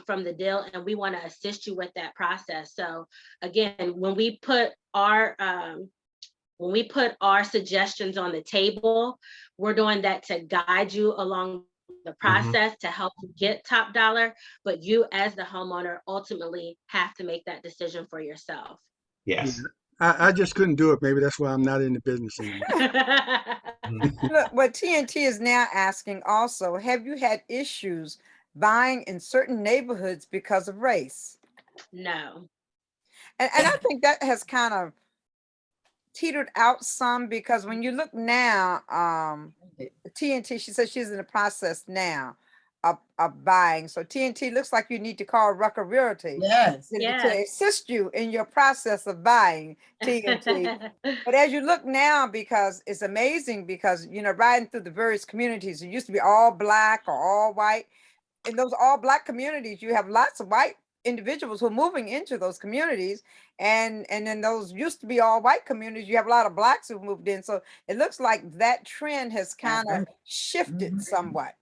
from the deal. And we want to assist you with that process. So again, when we put our suggestions on the table, we're doing that to guide you along the process to help you get top dollar, but you as the homeowner ultimately have to make that decision for yourself. Yes. I just couldn't do it. Maybe that's why I'm not in the business anymore. Look, what TNT is now asking also, have you had issues buying in certain neighborhoods because of race? No. And I think that has kind of teetered out some, because when you look now, TNT, she says she's in the process now of buying. So TNT, looks like you need to call Rucker Realty to assist you in your process of buying, TNT. But as you look now, because it's amazing, because riding through the various communities, it used to be all black or all white. In those all black communities, you have lots of white individuals who are moving into those communities, and in those used to be all white communities, you have a lot of blacks who moved in. So it looks like that trend has kind of shifted somewhat,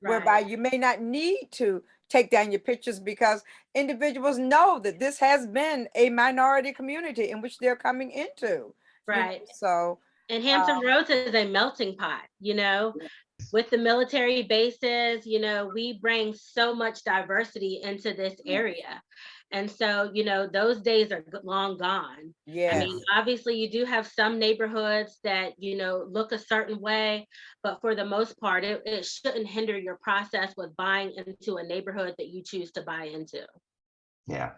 whereby you may not need to take down your pictures, because individuals know that this has been a minority community in which they're coming into. Right. So, and Hampton Roads is a melting pot, with the military bases, we bring so much diversity into this area. And so, those days are long gone. yeah. I mean, obviously you do have some neighborhoods that, look a certain way, but for the most part, it shouldn't hinder your process with buying into a neighborhood that you choose to buy into. Yeah.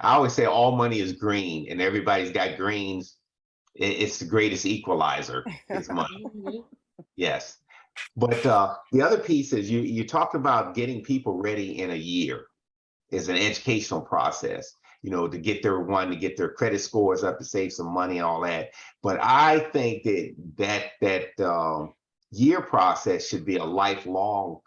I always say all money is green, and everybody's got greens. It's the greatest equalizer is money. Yes. But the other piece is you talked about getting people ready in a year is an educational process, to get their credit scores up, to save some money and all that. But I think that year process should be a lifelong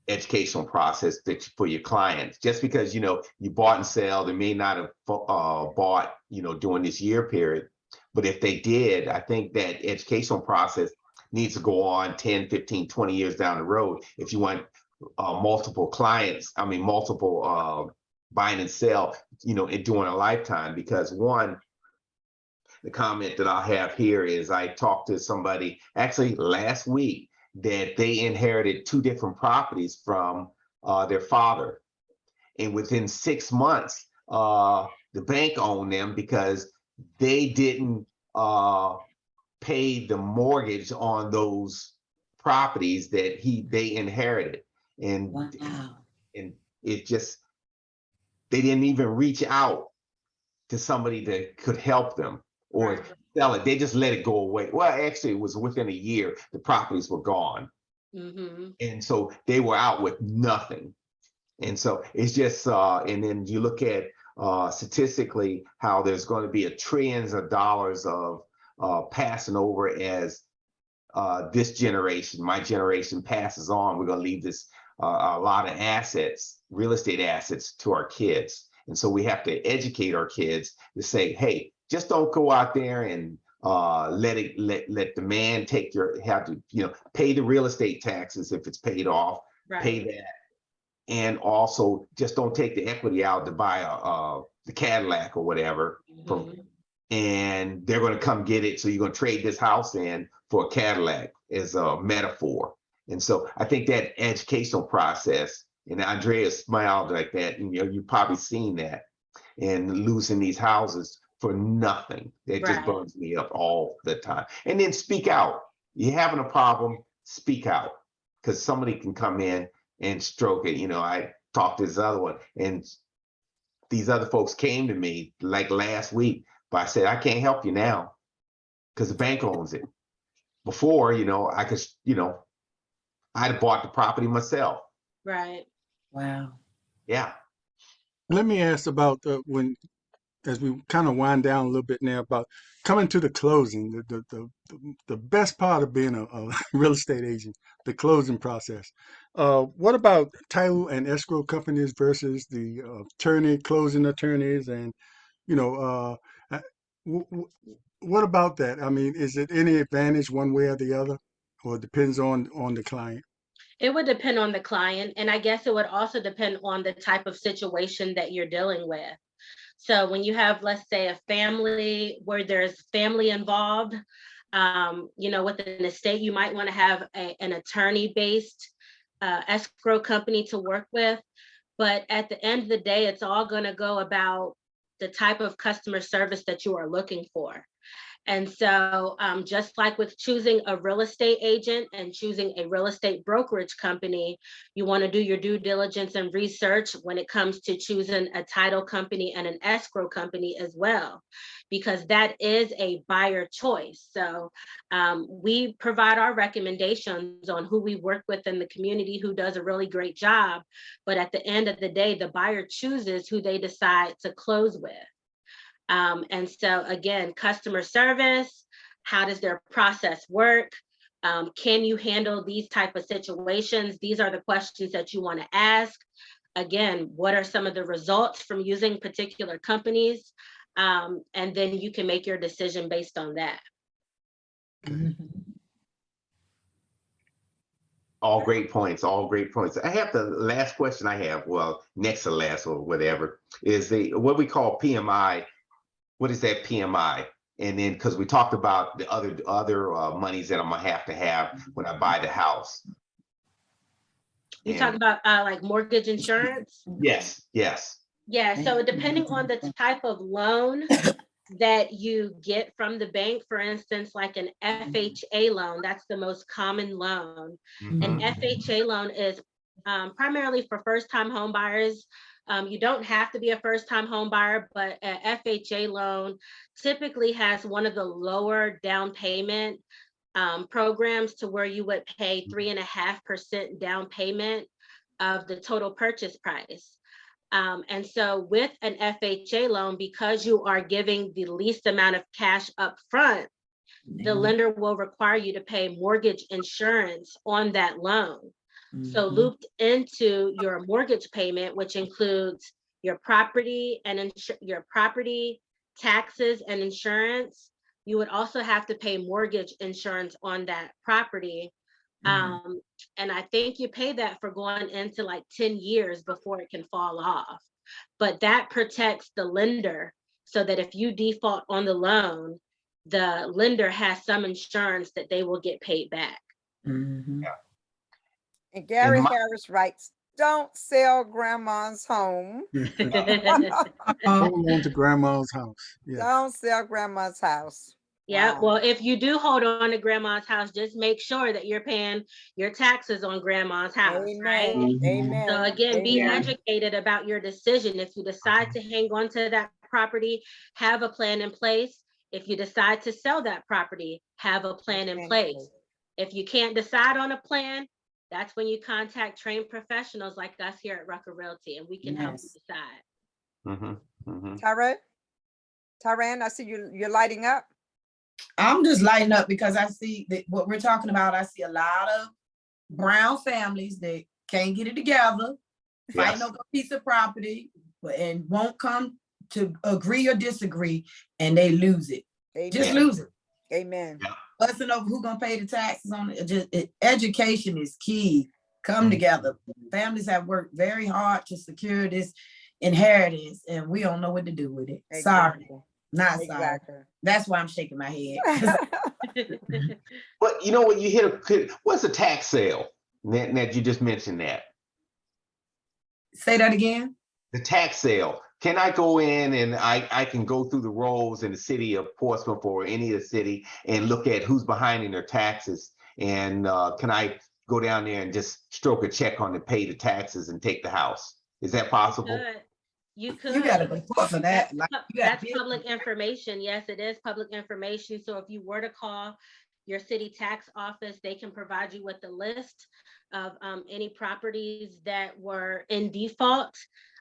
educational process for your clients. Just because you bought and sell, they may not have bought during this year period, but if they did, I think that educational process needs to go on 10, 15, 20 years down the road if you want multiple buying and sell during a lifetime. Because the comment that I have here is I talked to somebody actually last week that they inherited 2 different properties from their father. And within 6 months, the bank owned them because they didn't pay the mortgage on those properties that they inherited. And, Wow. and it just, they didn't even reach out to somebody that could help them or sell it. They just let it go away. Well, actually, it was within a year, the properties were gone. And so they were out with nothing. And so it's just, and then you look at statistically how there's going to be a trillions of dollars of passing over as this generation, my generation, passes on. We're going to leave this a lot of assets, real estate assets, to our kids. And so we have to educate our kids to say, hey, just don't go out there and let the man pay the real estate taxes if it's paid off, pay that. And also just don't take the equity out to buy the Cadillac or whatever. And they're going to come get it. So you're going to trade this house in for a Cadillac as a metaphor. And so I think that educational process, and Andrea smiled like that, and you've probably seen that, and losing these houses for nothing. It just burns me up all the time. And then speak out. You're having a problem, speak out, because somebody can come in and stroke it. I talked to this other one, and these other folks came to me like last week, but I said, I can't help you now because the bank owns it. Before, I could, I'd have bought the property myself. Right. Wow. Yeah. Let me ask about as we kind of wind down a little bit now, about coming to the closing, the best part of being a real estate agent, the closing process. What about title and escrow companies versus the closing attorneys, and what about that? I mean, is it any advantage one way or the other, or it depends on the client? It would depend on the client, and I guess it would also depend on the type of situation that you're dealing with. So when you have, let's say, a family where there's family involved, with an estate, you might want to have an attorney-based escrow company to work with. But at the end of the day, it's all going to go about the type of customer service that you are looking for. And so just like with choosing a real estate agent and choosing a real estate brokerage company, you want to do your due diligence and research when it comes to choosing a title company and an escrow company as well, because that is a buyer choice. So we provide our recommendations on who we work with in the community who does a really great job. But at the end of the day, the buyer chooses who they decide to close with. And so again, customer service, how does their process work? Can you handle these type of situations? These are the questions that you want to ask. Again, what are some of the results from using particular companies? And then you can make your decision based on that. All great points, all great points. I have the last question I have, well, next to last or whatever, is what we call PMI. What is that PMI? And then, because we talked about the other monies that I'm gonna have to have when I buy the house. You talk about like mortgage insurance? Yes, yes. Yeah, so depending on the type of loan that you get from the bank, for instance, like an FHA loan, that's the most common loan. An FHA loan is primarily for first-time home buyers. You don't have to be a first-time home buyer, but an FHA loan typically has one of the lower down payment programs to where you would pay 3.5% down payment of the total purchase price. And so with an FHA loan, because you are giving the least amount of cash up front, the lender will require you to pay mortgage insurance on that loan. So looped into your mortgage payment, which includes your property and your property taxes and insurance, you would also have to pay mortgage insurance on that property. And I think you pay that for going into like 10 years before it can fall off. But that protects the lender so that if you default on the loan, the lender has some insurance that they will get paid back. Yeah. And Gary Harris writes, don't sell grandma's home. Hold on to grandma's house. Yeah. Don't sell grandma's house. Yeah, Wow. well, if you do hold on to grandma's house, just make sure that you're paying your taxes on grandma's house, right? Amen. So again, be Amen. educated about your decision. If you decide to hang on to that property, have a plan in place. If you decide to sell that property, have a plan in place. If you can't decide on a plan, that's when you contact trained professionals like us here at Rucker Realty, and we can help you decide. Tyran, I see you're lighting up. I'm just lighting up because I see that what we're talking about. I see a lot of brown families that can't get it together, fighting over a piece of property, and won't come to agree or disagree, and they lose it. Amen. Just lose it. Amen. Fussing over who gonna pay the taxes on it. Education is key. Come together. Families have worked very hard to secure this inheritance, and we don't know what to do with it. Exactly. Sorry. Not sorry. That's why I'm shaking my head. But you know what, you hit what's a tax sale? That you just mentioned that. Say that again. The tax sale. Can I go in and I can go through the rolls in the city of Portsmouth or any of the city and look at who's behind in their taxes? And can I go down there and just stroke a check on to pay the taxes and take the house? Is that possible? You could. You got to report for that. That's public information. Yes, it is public information. So if you were to call your city tax office, they can provide you with a list of any properties that were in default,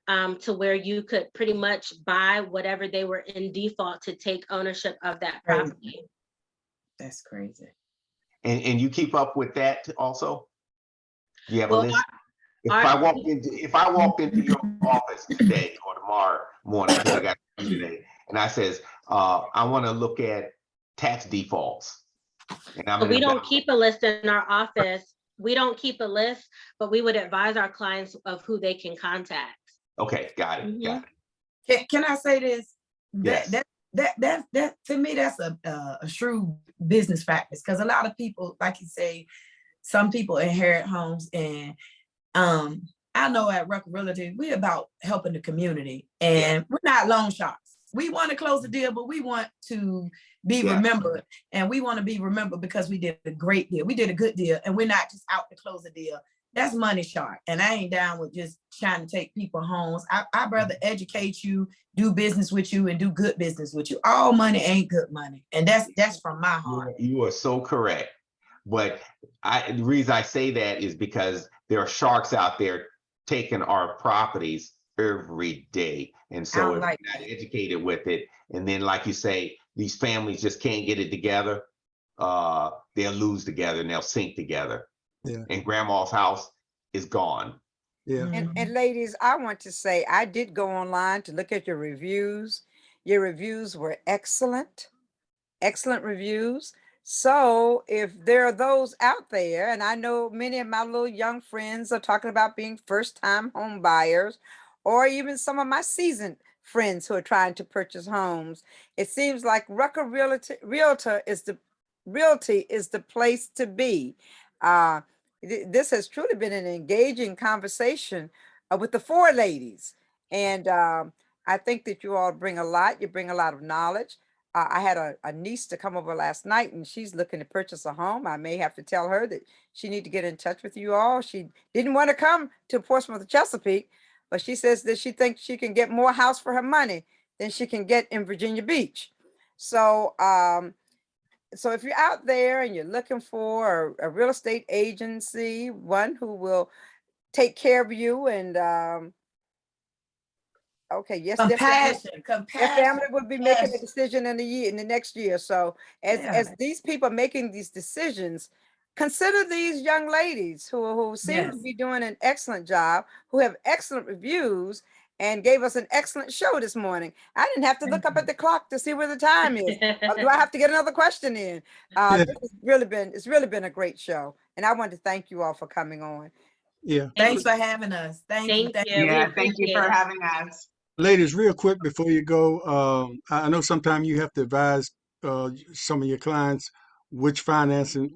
to where you could pretty much buy whatever they were in default to take ownership of that property. That's crazy. And you keep up with that also? Do you have a list? If I walked into your office today or tomorrow morning, because I got today, and I says, I want to look at tax defaults. And we don't keep a list in our office. We don't keep a list, but we would advise our clients of who they can contact. Okay, got it. Got it. Can I say this? Yes. That to me, that's a shrewd business practice, because a lot of people, like you say, some people inherit homes, and I know at Rucker Realty, we're about helping the community, and we're not loan sharks. We want to close the deal, but we want to be remembered, and we want to be remembered because we did a great deal. We did a good deal, and we're not just out to close a deal. That's money shark, and I ain't down with just trying to take people homes. I'd rather educate you, do business with you, and do good business with you. All money ain't good money, and that's from my heart. You are so correct. But the reason I say that is because there are sharks out there taking our properties every day. And so if we're not educated with it, and then like you say, these families just can't get it together, they'll lose together and they'll sink together. Yeah. And grandma's house is gone. Yeah. And ladies, I want to say, I did go online to look at your reviews. Your reviews were excellent, excellent reviews. So if there are those out there, and I know many of my little young friends are talking about being first-time home buyers, or even some of my seasoned friends who are trying to purchase homes, it seems like Rucker Realty is the place to be. Uh, this has truly been an engaging conversation with the four ladies, and I think that you all bring a lot. You bring a lot of knowledge. I had a niece to come over last night, and she's looking to purchase a home. I may have to tell her that she need to get in touch with you all. She didn't want to come to Portsmouth, Chesapeake, but she says that she thinks she can get more house for her money than she can get in Virginia Beach. So, so if you're out there and you're looking for a real estate agency, one who will take care of you and okay, yes, Compassion, their family compassion. will be making a Yes. decision in the next year. So Yeah. as these people are making these decisions, consider these young ladies who seem to Yes. be doing an excellent job, who have excellent reviews and gave us an excellent show this morning. I didn't have to look up at the clock to see where the time is. Do I have to get another question in? Yeah, It's really been a great show. And I want to thank you all for coming on. yeah. Thanks for having us. Thank you. Thank you. We Yeah, thank you appreciate for it. having us. Ladies, real quick before you go, I know sometimes you have to advise some of your clients which financing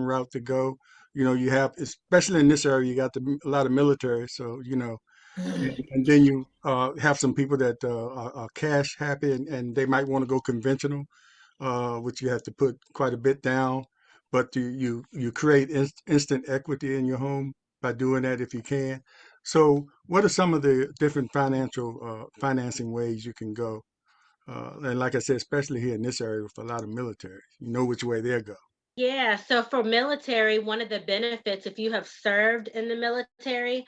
route to go. You know, you have, especially in this area, you got a lot of military, so you know, and then you have some people that are cash happy, and they might want to go conventional, which you have to put quite a bit down, but you create instant equity in your home by doing that if you can. So, what are some of the different financing ways you can go? And like I said, especially here in this area with a lot of military, you know which way they'll go. Yeah, so for military, one of the benefits, if you have served in the military,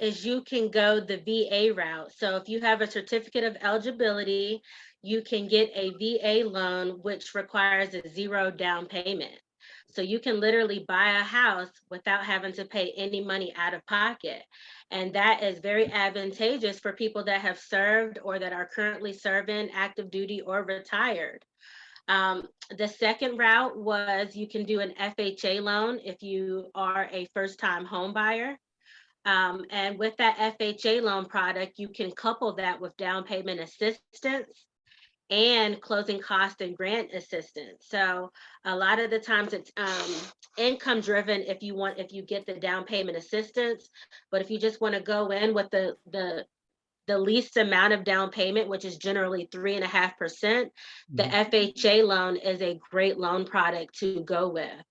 is you can go the VA route. So if you have a certificate of eligibility, you can get a VA loan, which requires a zero down payment. So you can literally buy a house without having to pay any money out of pocket. And that is very advantageous for people that have served or that are currently serving active duty or retired. The second route was you can do an FHA loan if you are a first-time home buyer. And with that FHA loan product, you can couple that with down payment assistance and closing cost and grant assistance. So a lot of the times it's income driven if you get the down payment assistance, but if you just want to go in with the least amount of down payment, which is generally 3.5%, the FHA loan is a great loan product to go with.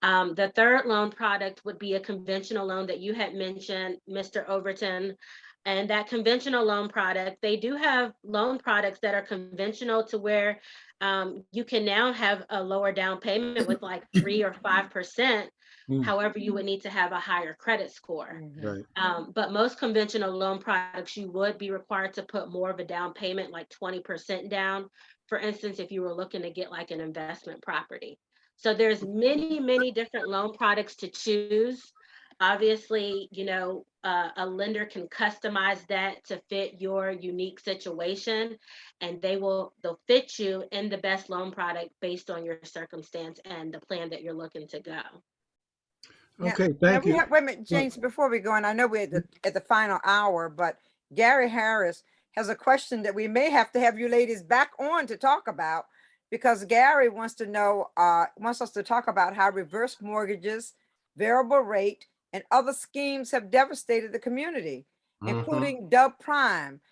The third loan product would be a conventional loan that you had mentioned, Mr. Overton. And that conventional loan product, they do have loan products that are conventional to where you can now have a lower down payment with like 3 or 5%. However, you would need to have a higher credit score. Right. But most conventional loan products, you would be required to put more of a down payment, like 20% down. For instance, if you were looking to get like an investment property. So there's many, many different loan products to choose. Obviously, you know, a lender can customize that to fit your unique situation, and they'll fit you in the best loan product based on your circumstance and the plan that you're looking to go. Okay, Now thank you. wait a minute, James, before we go, and I know we're at the final hour, but Gary Harris has a question that we may have to have you ladies back on to talk about, because Gary wants to know, wants us to talk about how reverse mortgages, variable rate, and other schemes have devastated the community, including Dub Prime.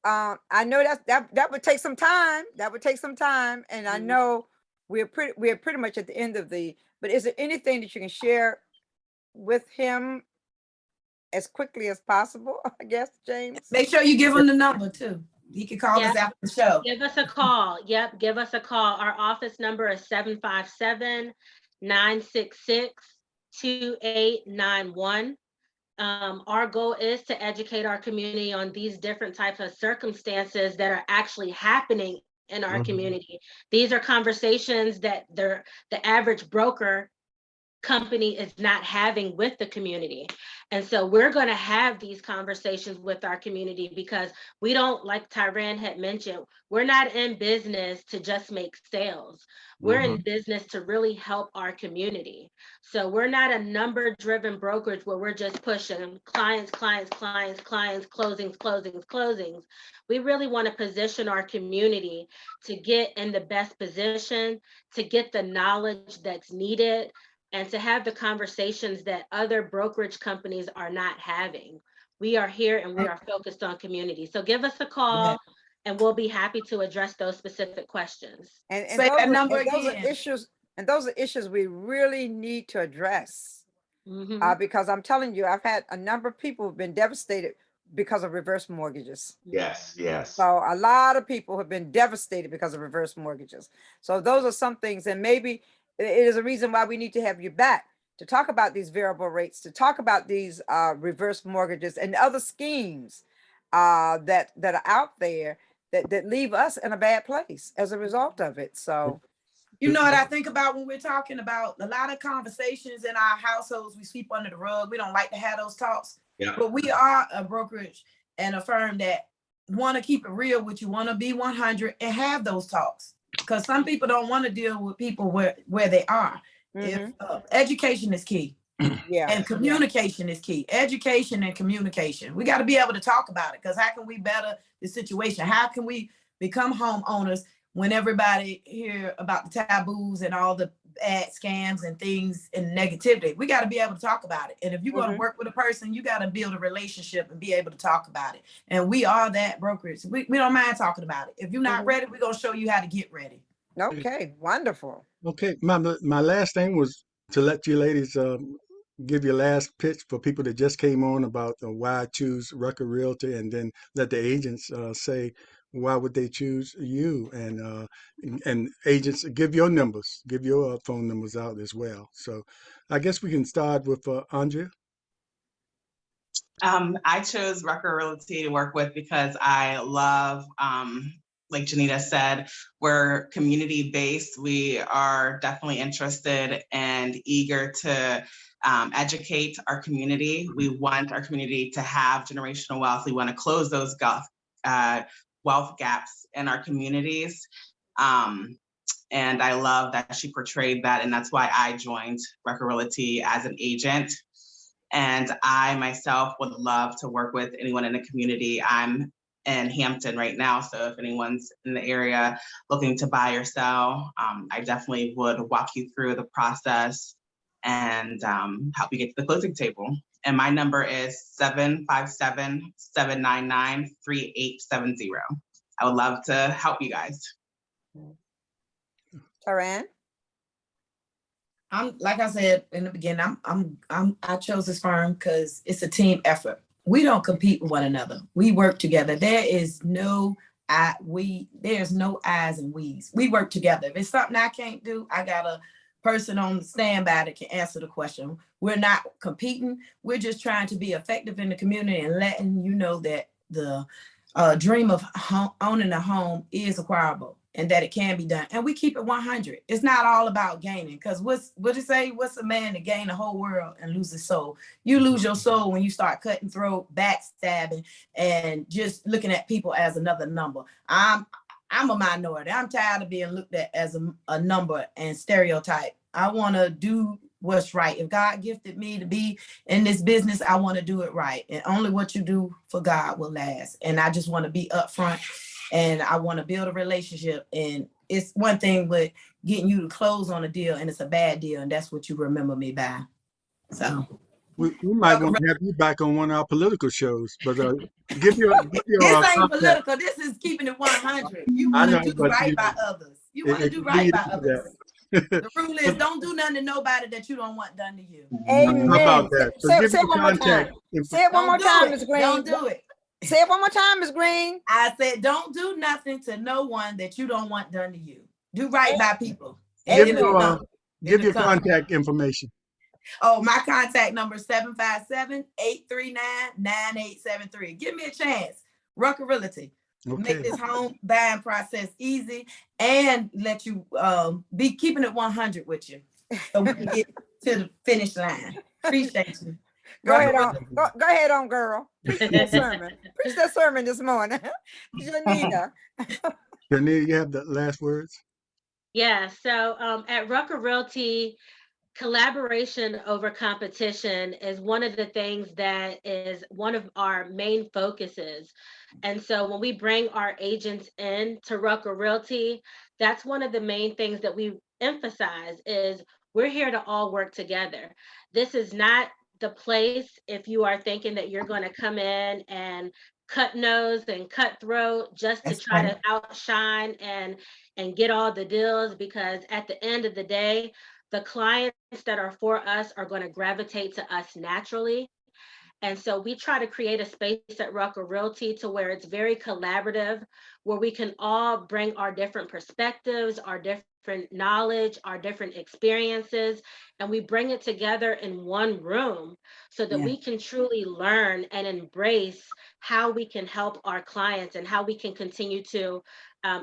I know that would take some time. That would take some time, and I know we're pretty much at the end of but is there anything that you can share with him as quickly as possible, I guess, James? Make sure you give him the number too. He can call us after the show. Give us a call. Yep, give us a call. Our office number is 757-966-2891. Our goal is to educate our community on these different types of circumstances that are actually happening in our community. These are conversations that the average broker company is not having with the community. And so we're going to have these conversations with our community, because we don't, like Tyran had mentioned, we're not in business to just make sales. We're in business to really help our community. So we're not a number driven brokerage where we're just pushing clients, clients, clients, clients, closings, closings, closings. We really want to position our community to get in the best position, to get the knowledge that's needed, and to have the conversations that other brokerage companies are not having. We are here and we are focused on community. So give us a call and we'll be happy to address those specific questions. And Say that number those are again. issues, and those are issues we really need to address. Because I'm telling you, I've had a number of people who've been devastated because of reverse mortgages. Yes, yes. So a lot of people have been devastated because of reverse mortgages. So those are some things, and maybe it is a reason why we need to have you back to talk about these variable rates, to talk about these reverse mortgages and other schemes that are out there that leave us in a bad place as a result of it. So, you know what I think about when we're talking about a lot of conversations in our households, we sweep under the rug. We don't like to have those talks. Yeah. But we are a brokerage and a firm that want to keep it real with you, want to be 100 and have those talks. Because some people don't want to deal with people where they are. If education is key. And communication is key. Education and communication. We got to be able to talk about it, because how can we better the situation? How can we become homeowners when everybody hear about the taboos and all the bad scams and things and negativity? We got to be able to talk about it. And if you're going to work with a person, you got to build a relationship and be able to talk about it. And we are that brokerage. We don't mind talking about it. If you're not ready, we're going to show you how to get ready. Okay, wonderful. Okay, my last thing was to let you ladies give your last pitch for people that just came on about why choose Rucker Realty, and then let the agents say why would they choose you, and agents give your numbers, give your phone numbers out as well. So I guess we can start with Andrea. I chose Rucker Realty to work with because I love, like Janita said, we're community based. We are definitely interested and eager to educate our community. We want our community to have generational wealth. We want to close those wealth gaps in our communities. And I love that she portrayed that. And that's why I joined Rucker Realty as an agent. And I myself would love to work with anyone in the community. I'm in Hampton right now, so if anyone's in the area looking to buy or sell, I definitely would walk you through the process and help you get to the closing table. And my number is 757-799-3870. I would love to help you guys. Tyran? I'm, like I said in the beginning, I chose this firm because it's a team effort. We don't compete with one another. We work together. There's no I's and we's. We work together. If it's something I can't do, I got a person on the standby that can answer the question. We're not competing. We're just trying to be effective in the community and letting you know that the dream of owning a home is acquirable and that it can be done. And we keep it 100. It's not all about gaining, because what's a man to gain the whole world and lose his soul? You lose your soul when you start cutting throat, backstabbing, and just looking at people as another number. I'm a minority. I'm tired of being looked at as a number and stereotype. I want to do what's right. If God gifted me to be in this business, I want to do it right. And only what you do for God will last. And I just want to be upfront, and I want to build a relationship. And it's one thing with getting you to close on a deal, and it's a bad deal, and that's what you remember me by. So We might want to have you back on one of our political shows, but give your this ain't political. This is keeping it 100. You want to do right by others. You want to do right by others. The rule is don't do nothing to nobody that you don't want done to you. Amen. How about that? So say give it one more time. Say it one more time, Ms. Green. Don't do it. Say it one more time, Ms. Green. I said, don't do nothing to no one that you don't want done to you. Do right by people. Give your contact information. Oh, my contact number is 757-839-9873. Give me a chance. Rucker Realty. Okay. Make this home buying process easy and let you be keeping it 100 with you. So we can get to the finish line. Appreciate you. Go ahead Rucker, on. Go ahead on, girl. Preach that sermon. Preach that sermon this morning. Janita. Janita, you have the last words? Yeah, so at Rucker Realty, collaboration over competition is one of the things that is one of our main focuses. And so when we bring our agents in to Rucker Realty, that's one of the main things that we emphasize is we're here to all work together. This is not the place if you are thinking that you're going to come in and cut nose and cut throat just to try to outshine and get all the deals, because at the end of the day, the clients that are for us are going to gravitate to us naturally. And so we try to create a space at Rucker Realty to where it's very collaborative, where we can all bring our different perspectives, our different knowledge, our different experiences, and we bring it together in one room so that we can truly learn and embrace how we can help our clients and how we can continue to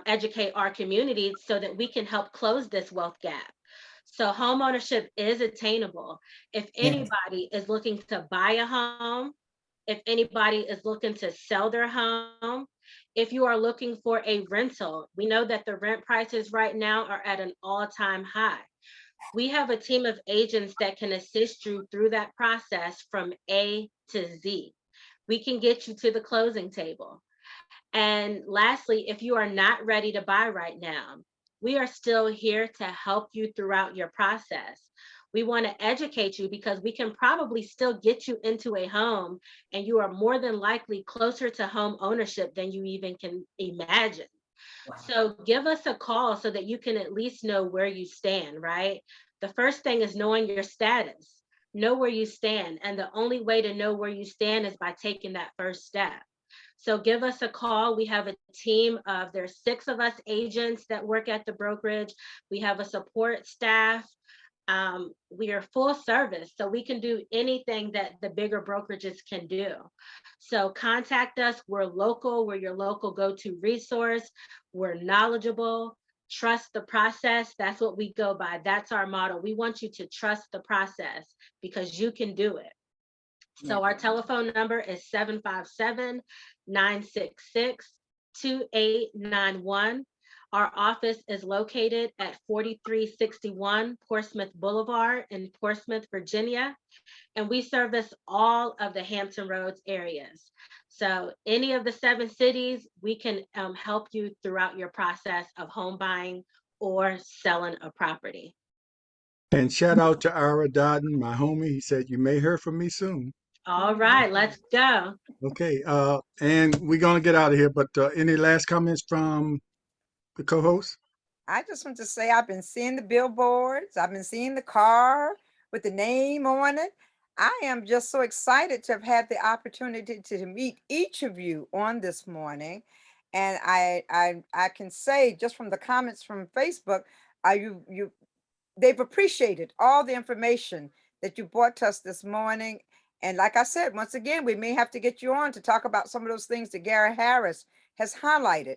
educate our community so that we can help close this wealth gap. So home ownership is attainable. If anybody is looking to buy a home, if anybody is looking to sell their home, if you are looking for a rental, we know that the rent prices right now are at an all-time high. We have a team of agents that can assist you through that process from A to Z. We can get you to the closing table. And lastly, if you are not ready to buy right now, we are still here to help you throughout your process. We want to educate you because we can probably still get you into a home, and you are more than likely closer to home ownership than you even can imagine. Wow. So give us a call so that you can at least know where you stand, right? The first thing is knowing your status. Know where you stand. And the only way to know where you stand is by taking that first step. So give us a call. We have a team of, there's 6 of us agents that work at the brokerage. We have a support staff. We are full service, so we can do anything that the bigger brokerages can do. So contact us. We're local. We're your local go-to resource. We're knowledgeable. Trust the process. That's what we go by. That's our motto. We want you to trust the process because you can do it. So our telephone number is 757-966-2891. Our office is located at 4361 Portsmouth Boulevard in Portsmouth, Virginia, and we service all of the Hampton Roads areas. So any of the 7 cities, we can help you throughout your process of home buying or selling a property. And shout out to Ira Dodden, my homie. He said, you may hear from me soon. All right, let's go. Okay, and we're going to get out of here, but any last comments from the co-host? I just want to say I've been seeing the billboards. I've been seeing the car with the name on it. I am just so excited to have had the opportunity to meet each of you on this morning. And I can say just from the comments from Facebook, they've appreciated all the information that you brought to us this morning. And like I said, once again, we may have to get you on to talk about some of those things that Gary Harris has highlighted.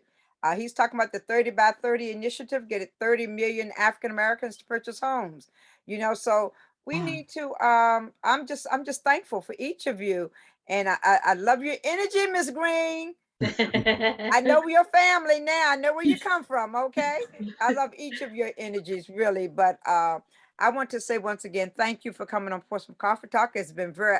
He's talking about the 30 by 30 initiative, get it 30 million African Americans to purchase homes. You know, so we need to, I'm just thankful for each of you. And I love your energy, Ms. Green. I know your family now. I know where you come from, okay? I love each of your energies, really. But I want to say once again, thank you for coming on Portsmouth Coffee Talk. It's been very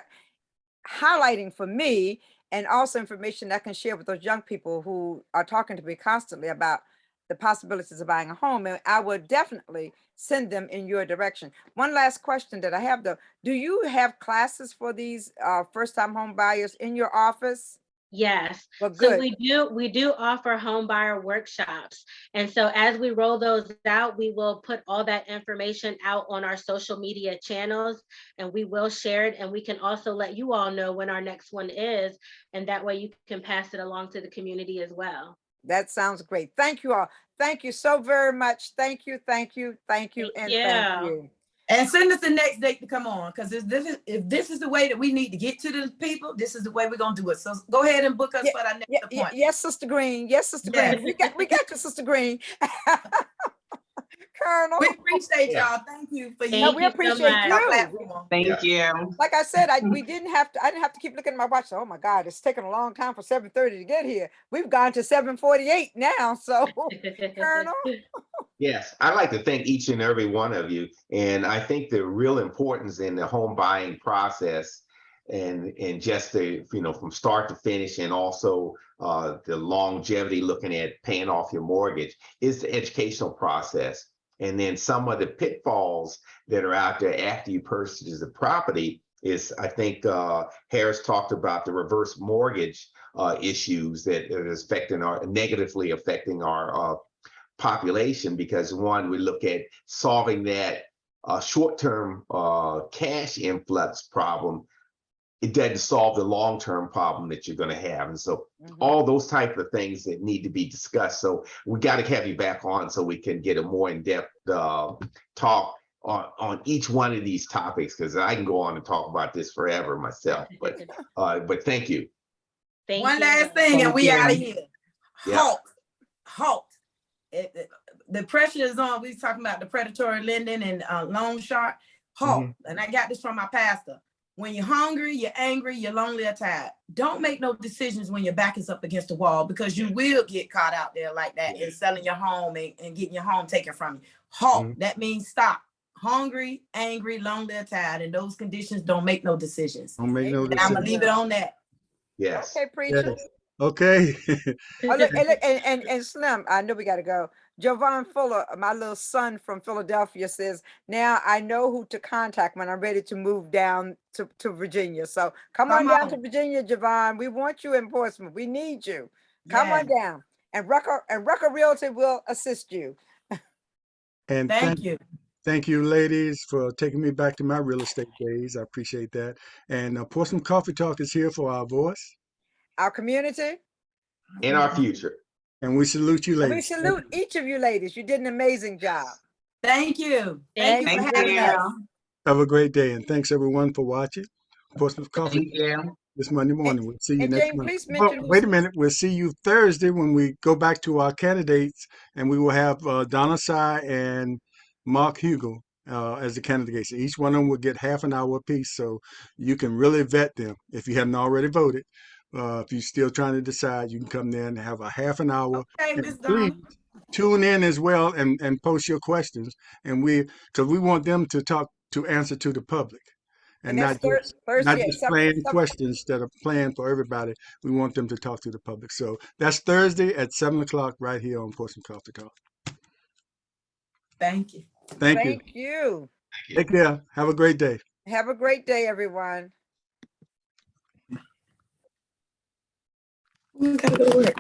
highlighting for me, and also information that I can share with those young people who are talking to me constantly about the possibilities of buying a home. And I would definitely send them in your direction. One last question that I have though, do you have classes for these first-time home buyers in your office? Yes. Well, good. So we do offer home buyer workshops. And so as we roll those out, we will put all that information out on our social media channels, and we will share it. And we can also let you all know when our next one is. And that way you can pass it along to the community as well. That sounds great. Thank you all. Thank you so very much. Thank you, thank you, thank you, and thank you. And send us the next date to come on, because if this is the way that we need to get to the people, this is the way we're gonna do it. So go ahead and book us for our next appointment. Yes, Sister Green. Yes, Sister Green. We got you, Sister Green. Colonel. We appreciate Yeah. y'all. Thank you for No, Thank we you so appreciate much. your you. platform. Thank you. Like I said, I didn't have to keep looking at my watch. Oh my God, it's taking a long time for 7:30 to get here. We've gone to 7:48 now. So, Colonel. Yes, I'd like to thank each and every one of you. And I think the real importance in the home buying process and just the, from start to finish, and also the longevity looking at paying off your mortgage is the educational process. And then some of the pitfalls that are out there after you purchase the property is, I think Harris talked about the reverse mortgage issues that is negatively affecting our population, because one, we look at solving that short-term cash influx problem. It doesn't solve the long-term problem that you're going to have. And so all those type of things that need to be discussed. So we got to have you back on so we can get a more in-depth talk on each one of these topics, because I can go on and talk about this forever myself. But thank you. One last thing, and we out of here. Yeah. Halt. The pressure is on. We was talking about the predatory lending and loan shark. Halt. And I got this from my pastor. When you're hungry, you're angry, you're lonely or tired, don't make no decisions when your back is up against the wall, because you will get caught out there like that and selling your home and getting your home taken from you. Halt. That means stop. Hungry, angry, lonely or tired. In those conditions, don't make no decisions. Don't make no And I'm decisions. gonna leave it on that. Yes. Okay, preacher. Yes. Okay. Oh, look, and Slim, I know we got to go. Jovan Fuller, my little son from Philadelphia, says, now I know who to contact when I'm ready to move down to Virginia. So come on down to Virginia, Jovan. We want you in Portsmouth. We need you. Come on down. And Rucker Realty will assist you. And Thank you. Thank you, ladies, for taking me back to my real estate days. I appreciate that. And Portsmouth Coffee Talk is here for our voice. Our community. In our future. And we salute you, And ladies. we salute each of you ladies. You did an amazing job. Thank you. Thank you you for very having much. us. Have a great day. And thanks, everyone, for watching Portsmouth Coffee Thank you. this Monday morning. We'll see you And next Jane, month. please But mention wait a minute. We'll see you Thursday when we go back to our candidates, and we will have Donna Sy and Mark Hugel as the candidates. Each one of them will get half an hour apiece, so you can really vet them if you haven't already voted. If you're still trying to decide, you can come there and have a half an hour. Okay, And Miss please Donna. tune in as well and post your questions, and because we want them to answer to the public, and that's not Thursday. just playing questions that are planned for everybody. We want them to talk to the public. So that's Thursday at 7 o'clock right here on Portsmouth Coffee Talk. Thank you. Thank you. Thank you. Take care. Have a great day. Have a great day, everyone. We gotta go to work.